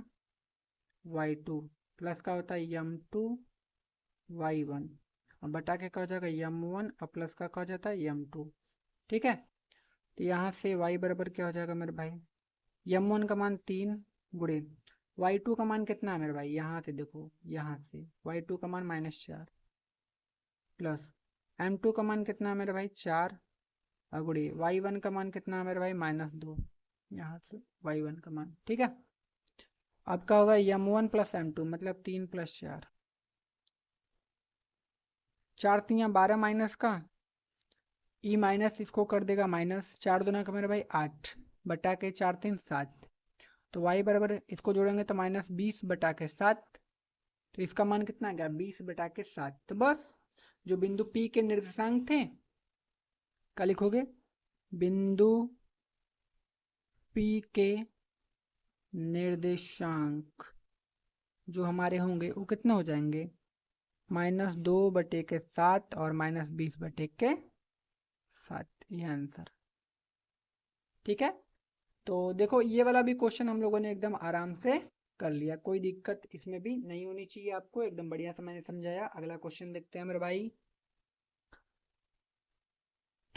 y2 प्लस का होता है m2 y1 और बटा के क्या हो जाएगा m1 और प्लस का क्या हो जाता है m2। ठीक है, तो यहाँ से y बराबर क्या हो जाएगा मेरे भाई, m1 का मान 3 गुणे y2 का मान कितना है मेरे भाई, यहाँ से देखो, यहाँ से y2 का मान -4 प्लस m2 का मान कितना है मेरे भाई 4 अगुड़ी y1 का मान कितना है मेरे भाई -2, यहाँ से y1 का मान। ठीक है, अब क्या होगा m1 प्लस m2 मतलब 3 प्लस 4, 4 3 12 माइनस का ई माइनस इसको कर देगा माइनस, 4 दूना का मेरे भाई 8 बटा के 4 3 7। तो y बराबर इसको जोड़ेंगे तो -20 बटा के 7। तो इसका मान कितना आ गया 20 बटा के 7। तो बस जो बिंदु P के निर्देशांक थे, क्या लिखोगे, बिंदु P के निर्देशांक जो हमारे होंगे वो कितने हो जाएंगे, -2 बटे के 7 और -20 बटे के 7, ये आंसर। ठीक है, तो देखो ये वाला भी क्वेश्चन हम लोगों ने एकदम आराम से कर लिया, कोई दिक्कत इसमें भी नहीं होनी चाहिए आपको, एकदम बढ़िया से मैंने समझाया। अगला क्वेश्चन देखते हैं मेरे भाई।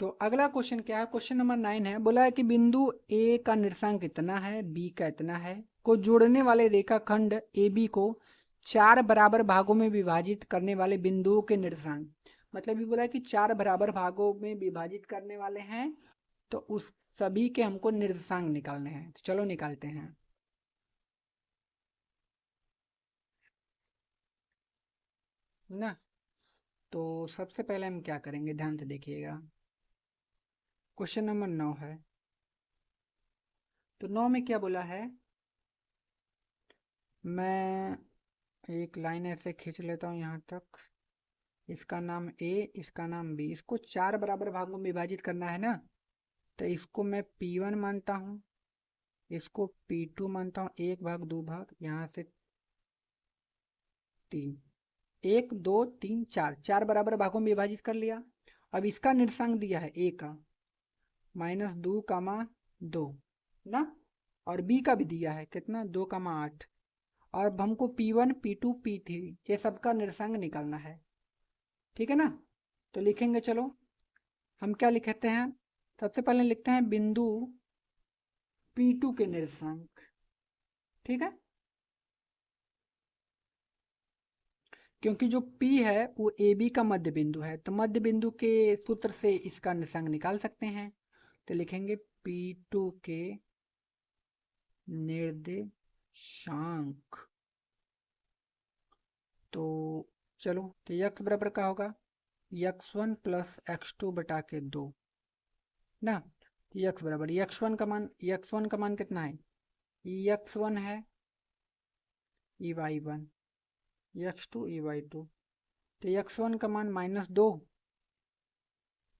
तो अगला क्वेश्चन क्या है, क्वेश्चन नंबर 9 है, बोला है कि बिंदु ए का निर्देशांक इतना है, बी का इतना है, को जोड़ने वाले रेखाखंड ए बी को 4 बराबर भागों में विभाजित करने वाले बिंदुओं के निर्देशांक। मतलब ये बोला है कि 4 बराबर भागों में विभाजित करने वाले हैं, तो उस सभी के हमको निर्देशांक निकालने हैं। तो चलो निकालते हैं ना। तो सबसे पहले हम क्या करेंगे, ध्यान से देखिएगा, क्वेश्चन नंबर 9 है। तो 9 में क्या बोला है, मैं एक लाइन ऐसे खींच लेता हूँ यहाँ तक, इसका नाम A, इसका नाम B, इसको 4 बराबर भागों में विभाजित करना है ना। तो इसको मैं P1 मानता हूँ, इसको P2 मानता हूँ, 1 भाग 2 भाग यहाँ से 3, 1 2 3 4, 4 बराबर भागों में विभाजित कर लिया। अब इसका निर्देशांक दिया है A का -2, 2 ना, और B का भी दिया है कितना 2, 8। और अब हमको P1 P2 P3 ये सबका निरसांग निकालना है, ठीक है ना। तो लिखेंगे, चलो हम क्या लिखते हैं, सबसे पहले लिखते हैं बिंदु P2 के निरसांक, ठीक है। क्योंकि जो P है वो AB का मध्य बिंदु है, तो मध्य बिंदु के सूत्र से इसका निरसांक निकाल सकते हैं। तो लिखेंगे P2 के निर्देशांक, तो चलो, तो x बराबर क्या होगा, x1 प्लस x2 बटा के 2 ना। x बराबर x1 का मान, x1 का मान कितना है, x1 है y1, x2 y2, तो x1 का मान -2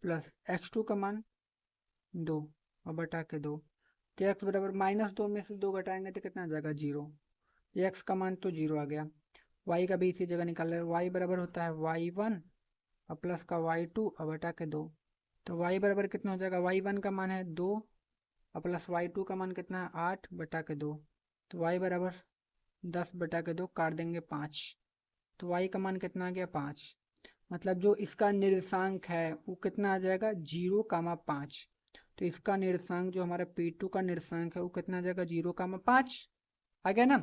प्लस x2 का मान 2 और बटा के 2, तो x बराबर -2 में से 2 घटाएंगे तो कितना आ जाएगा, 0। x का मान तो 0 आ गया। y का भी इसी जगह निकाल रहे, y बराबर होता है y1 और प्लस का y2 और बटा के 2, तो y बराबर कितना हो जाएगा, y1 का मान है 2 और प्लस y2 का मान कितना है 8 बटा के 2, तो y बराबर 10 बटा के 2 काट देंगे 5, तो y का मान कितना आ गया 5। मतलब जो इसका निर्देशांक है वो कितना आ जाएगा, 0,5। तो इसका निर्देशांक जो हमारा P2 का निर्देशांक है वो कितना आ जाएगा, 0,5 आ गया ना।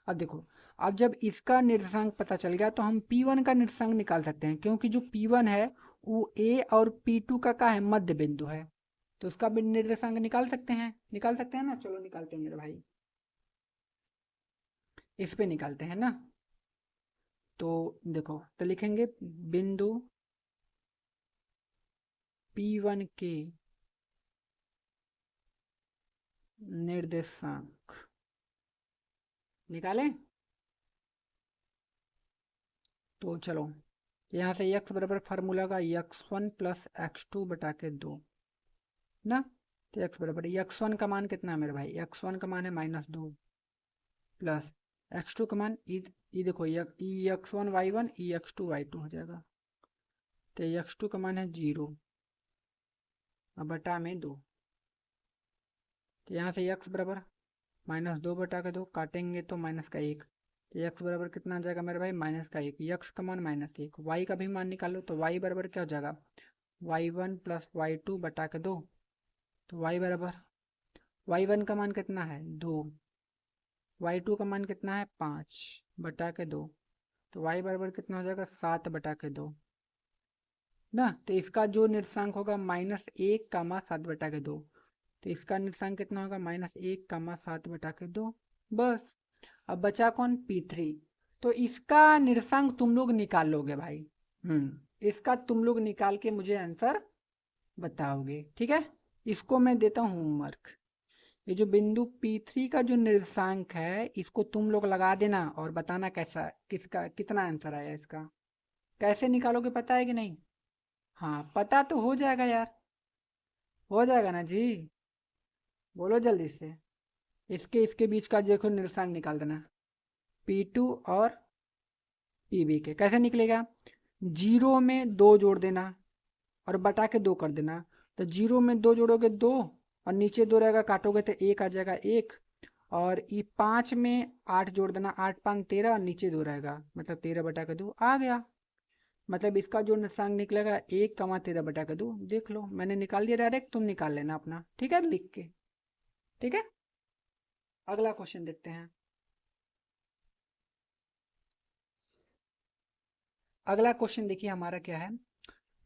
अब देखो, अब जब इसका निर्देशांक पता चल गया तो हम P1 का निर्देशांक निकाल सकते हैं, क्योंकि जो P1 है वो A और P2 का है, मध्य बिंदु है, तो उसका भी निर्देशांक निकाल सकते हैं ना। चलो निकालते हैं मेरे भाई, इस पे निकालते हैं ना। तो देखो, तो लिखेंगे बिंदु P1 के निर्देशांक निकालें। तो चलो, यहाँ से x बराबर फार्मूला का x1 प्लस x2 बटा के 2 ना। तो x बराबर x1 का मान कितना है मेरे भाई, x1 का मान है -2 प्लस x2 का मान ये देखो x1 y1 x2 y2 हो जाएगा, तो x2 का मान है 0 और बटा में 2, तो यहाँ से x बराबर -2 बटा के 2 काटेंगे तो माइनस का 1, तो x बराबर कितना आ जाएगा मेरे भाई, -1। x का मान -1, y का भी मान निकालो, तो y बराबर क्या हो जाएगा, y1 प्लस y2 बटा के 2, तो y बराबर y1 का मान कितना है 2, y2 का मान कितना है 5 बटा के 2, तो y बराबर कितना हो जाएगा 7 बटा के 2 ना। तो इसका जो निर्देशांक होगा -1,7 बटा के 2, तो इसका निर्देशांक कितना होगा, -1,7 बटा के 2। बस, अब बचा कौन, P3, तो इसका निर्देशांक तुम लोग निकाल लोगे भाई। इसका तुम लोग निकाल के मुझे आंसर बताओगे, ठीक है। इसको मैं देता हूँ होमवर्क, ये जो बिंदु P3 का जो निर्देशांक है इसको तुम लोग लगा देना और बताना कैसा, किसका कितना आंसर आया इसका। कैसे निकालोगे पता है कि नहीं, हाँ पता तो हो जाएगा यार, हो जाएगा ना जी, बोलो जल्दी से। इसके इसके बीच का देखो निर्देशांक निकाल देना, P2 और PB के कैसे निकलेगा, 0 में 2 जोड़ देना और बटा के 2 कर देना, तो 0 में 2 जोड़ोगे 2 और नीचे 2 रहेगा, काटोगे तो 1 आ जाएगा 1, और ये 5 में 8 जोड़ देना, 8 5 13 और नीचे 2 रहेगा, मतलब 13 बटा के 2 आ गया। मतलब इसका जो निर्देशांक निकलेगा 1,13 बटा के 2, देख लो मैंने निकाल दिया डायरेक्ट, तुम निकाल लेना अपना, ठीक है, लिख के, ठीक है। अगला क्वेश्चन देखते हैं। अगला क्वेश्चन देखिए हमारा क्या है,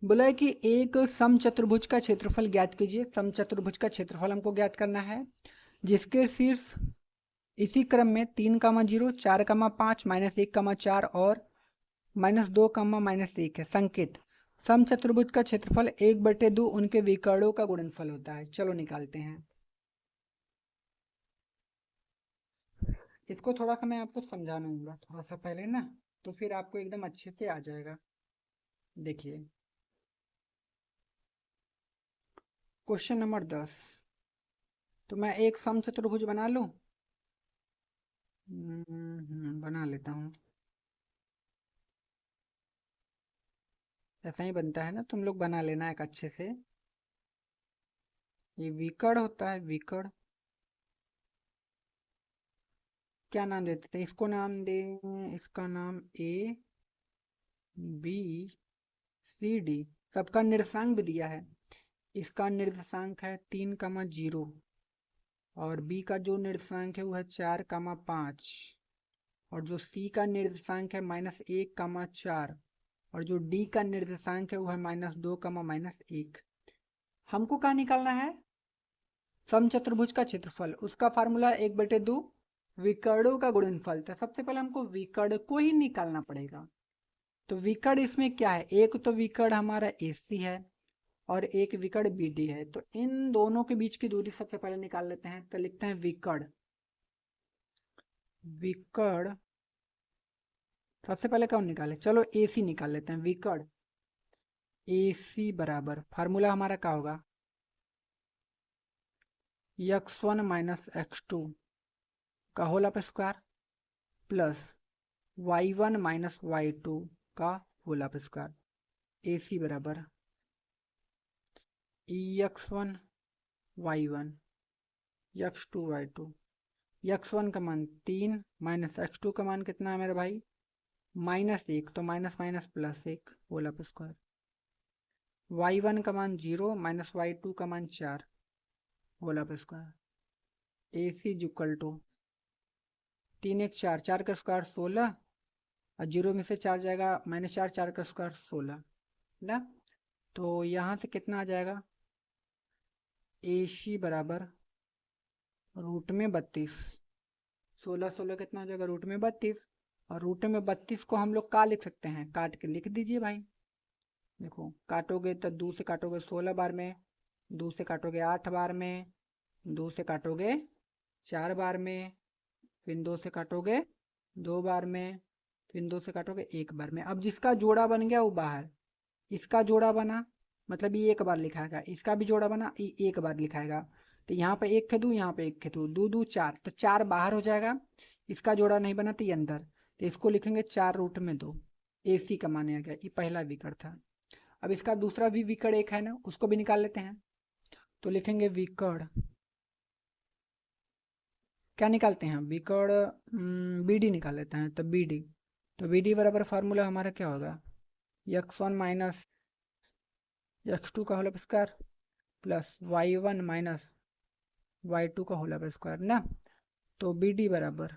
बोला है कि एक समचतुर्भुज का क्षेत्रफल ज्ञात कीजिए। समचतुर्भुज का क्षेत्रफल हमको ज्ञात करना है जिसके शीर्ष इसी क्रम में 3,0 4,5 -1,4 और -2, -1 है। संकेत, समचतुर्भुज का क्षेत्रफल 1/2 उनके विकर्णों का गुणनफल होता है। चलो निकालते हैं। इसको थोड़ा सा मैं आपको समझाना होगा थोड़ा सा पहले ना, तो फिर आपको एकदम अच्छे से आ जाएगा। देखिए क्वेश्चन नंबर 10, तो मैं एक समचतुर्भुज बना लूं, बना लेता हूँ। ऐसा ही बनता है ना, तुम लोग बना लेना एक अच्छे से। ये विकर्ण होता है, विकर्ण, क्या नाम देते थे इसको? नाम दें इसका नाम ए बी सी डी। सबका निर्देशांक भी दिया है। इसका निर्देशांक है 3,0 और बी का जो निर्देशांक है वो है 4,5 और जो सी का निर्देशांक है -1,4 और जो डी का निर्देशांक है वो है -2, -1। हमको क्या निकालना है? समचतुर्भुज का क्षेत्रफल। उसका फार्मूला 1/2 विकर्णों का गुणनफल। तो सबसे पहले हमको विकर्ण को ही निकालना पड़ेगा। तो विकर्ण इसमें क्या है? एक तो विकर्ण हमारा AC है और एक विकर्ण BD है। तो इन दोनों के बीच की दूरी सबसे पहले निकाल लेते हैं। तो लिखते हैं विकर्ण। विकर्ण सबसे पहले कौन निकाले? चलो AC निकाल लेते हैं। विकर्ण AC बराबर फार्मूला हमारा क्या होगा? x1 - x2 का whole of square plus y1 - y2 का होल ऑफ स्क्वायर। AC बराबर x1 y1 x2 y2। x1 का मान 3 माइनस x2 का मान कितना है मेरे भाई? -1। तो minus minus +1 whole of square. y1 का मान 0 माइनस y2 का मान 4 whole of square. AC equal to 3 1 4 4 का स्क्वायर 16 और 0 में से 4 जाएगा -4 4 का स्क्वायर 16 ना। तो यहाँ से कितना आ जाएगा? AC बराबर रूट में 32। 16 16 कितना हो जाएगा? रूट में 32। और रूट में 32 को हम लोग का लिख सकते हैं? काट के लिख दीजिए भाई। देखो काटोगे तो 2 से काटोगे 16 बार में, 2 से काटोगे 8 बार में, 2 से काटोगे 4 बार में, फिर 2 से काटोगे 2 बार में, फिर 2 से काटोगे 1 बार में। अब जिसका जोड़ा बन गया वो बाहर, इसका जोड़ा बना मतलब ये 1 बार लिखाएगा, इसका भी जोड़ा बना ये 1 बार लिखाएगा। तो यहाँ पे 1 खेदू, यहाँ पे 1 खेदू, 2 2 4, तो 4 बाहर हो जाएगा। इसका जोड़ा नहीं बना तो ये अंदर, तो इसको लिखेंगे 4√2। AC का मान आ गया। ये पहला विकर्ण था। अब इसका दूसरा भी विकर्ण एक है ना, उसको भी निकाल लेते हैं। तो लिखेंगे विकर्ण, क्या निकालते हैं? विकर्ण BD निकाल लेते हैं। तो BD, तो BD बराबर फार्मूला हमारा क्या होगा? x1 - x2 का whole of square plus y1 - y2 का होल ऑफ स्क्वायर ना। तो BD बराबर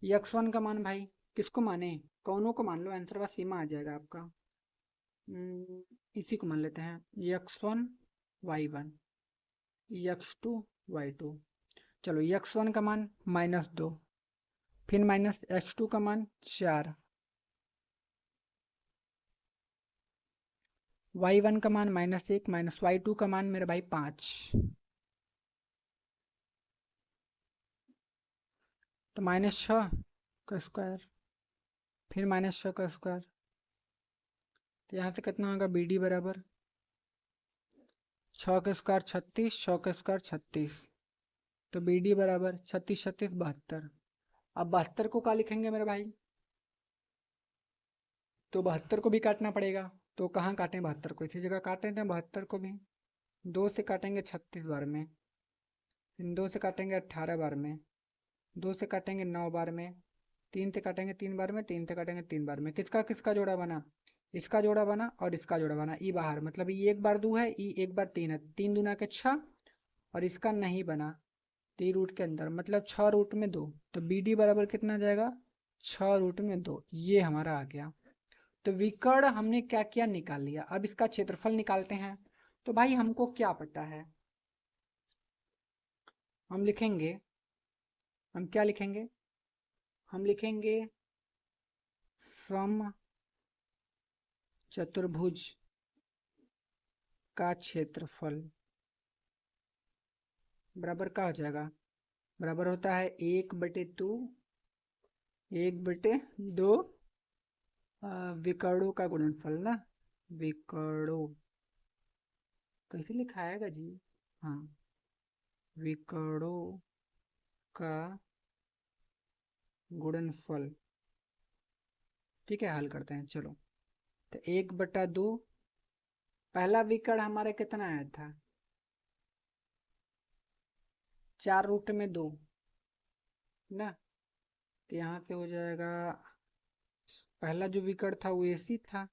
x1 का मान भाई किसको माने? कौनों को मान लो, आंसर बस सीमा आ जाएगा आपका। इसी को मान लेते हैं x1 y1 x2 y2। चलो x1 का मान -2, फिर माइनस x2 का मान 4, y1 का मान -1 माइनस y2 का मान मेरे भाई 5। तो -6 का स्क्वायर, फिर -6 का स्क्वायर। तो यहाँ से कितना होगा? BD बराबर 6 का स्क्वायर 36, 6 का स्क्वायर 36। तो BD बराबर 36 36 72। अब 72 को क्या लिखेंगे मेरे भाई? तो 72 को भी काटना पड़ेगा। तो कहाँ काटें 72 को? इसी जगह काटे थे 72 को भी। 2 से काटेंगे 36 बार में, फिर 2 से काटेंगे 18 बार में, 2 से काटेंगे 9 बार में, 3 से काटेंगे 3 बार में, 3 से काटेंगे 3 बार में। किसका किसका जोड़ा बना? इसका जोड़ा बना और इसका जोड़ा बना। ई बाहर मतलब ये 1 बार 2 है, ई 1 बार 3 है, 3 दूना के 6 और इसका नहीं बना 3 रूट के अंदर मतलब 6√2। तो BD बराबर कितना जाएगा? 6√2। ये हमारा आ गया। तो विकर्ण हमने क्या किया? निकाल लिया। अब इसका क्षेत्रफल निकालते हैं। तो भाई हमको क्या पता है? हम लिखेंगे, हम क्या लिखेंगे? हम लिखेंगे सम चतुर्भुज का क्षेत्रफल बराबर क्या हो जाएगा? बराबर होता है 1/2 1/2 विकर्णों का गुणनफल ना। विकर्णों कैसे लिखा आएगा जी? हाँ, विकर्णों का गुणनफल। ठीक है, हल करते हैं चलो। तो 1/2, पहला विकर्ण हमारा कितना आया था? 4√2। ना। तो यहाँ से हो जाएगा, पहला जो विकर्ण था वो AC था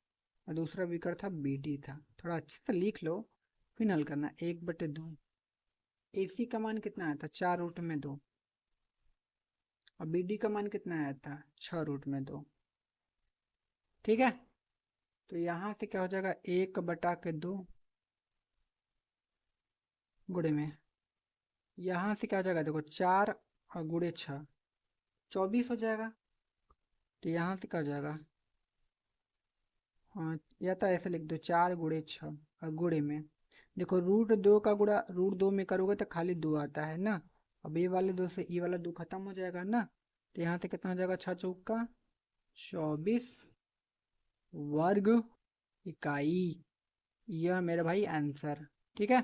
और दूसरा विकर्ण था BD था। थोड़ा अच्छे से लिख लो, फिर हल करना। 1/2। AC का मान कितना आया था? 4√2। और BD का मान कितना आया था? 6√2। ठीक है। तो यहाँ से क्या हो जाएगा? 1/2 गुणे में, यहाँ से क्या हो जाएगा देखो, 4 और गुणे 6, 24 हो जाएगा। तो यहाँ से क्या हो जाएगा? हाँ, या तो ऐसे लिख दो, 4 गुणे 6 और गुणे में देखो, √2 का गुणा √2 में करोगे तो खाली 2 आता है ना। अब ये वाले 2 से ये वाला 2 खत्म हो जाएगा ना। तो यहाँ से कितना हो जाएगा? 6 चौका 24 वर्ग इकाई। यह मेरा भाई आंसर। ठीक है।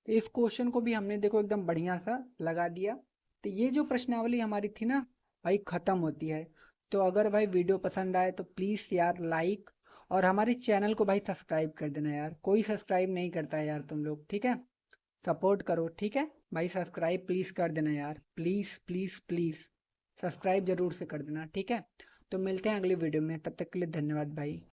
तो इस क्वेश्चन को भी हमने देखो एकदम बढ़िया सा लगा दिया। तो ये जो प्रश्नावली हमारी थी ना भाई, खत्म होती है। तो अगर भाई वीडियो पसंद आए तो प्लीज यार लाइक, और हमारे चैनल को भाई सब्सक्राइब कर देना यार, कोई सब्सक्राइब नहीं करता है यार तुम लोग। ठीक है, सपोर्ट करो। ठीक है भाई, सब्सक्राइब प्लीज कर देना यार, प्लीज प्लीज प्लीज सब्सक्राइब जरूर से कर देना। ठीक है, तो मिलते हैं अगली वीडियो में, तब तक के लिए धन्यवाद भाई।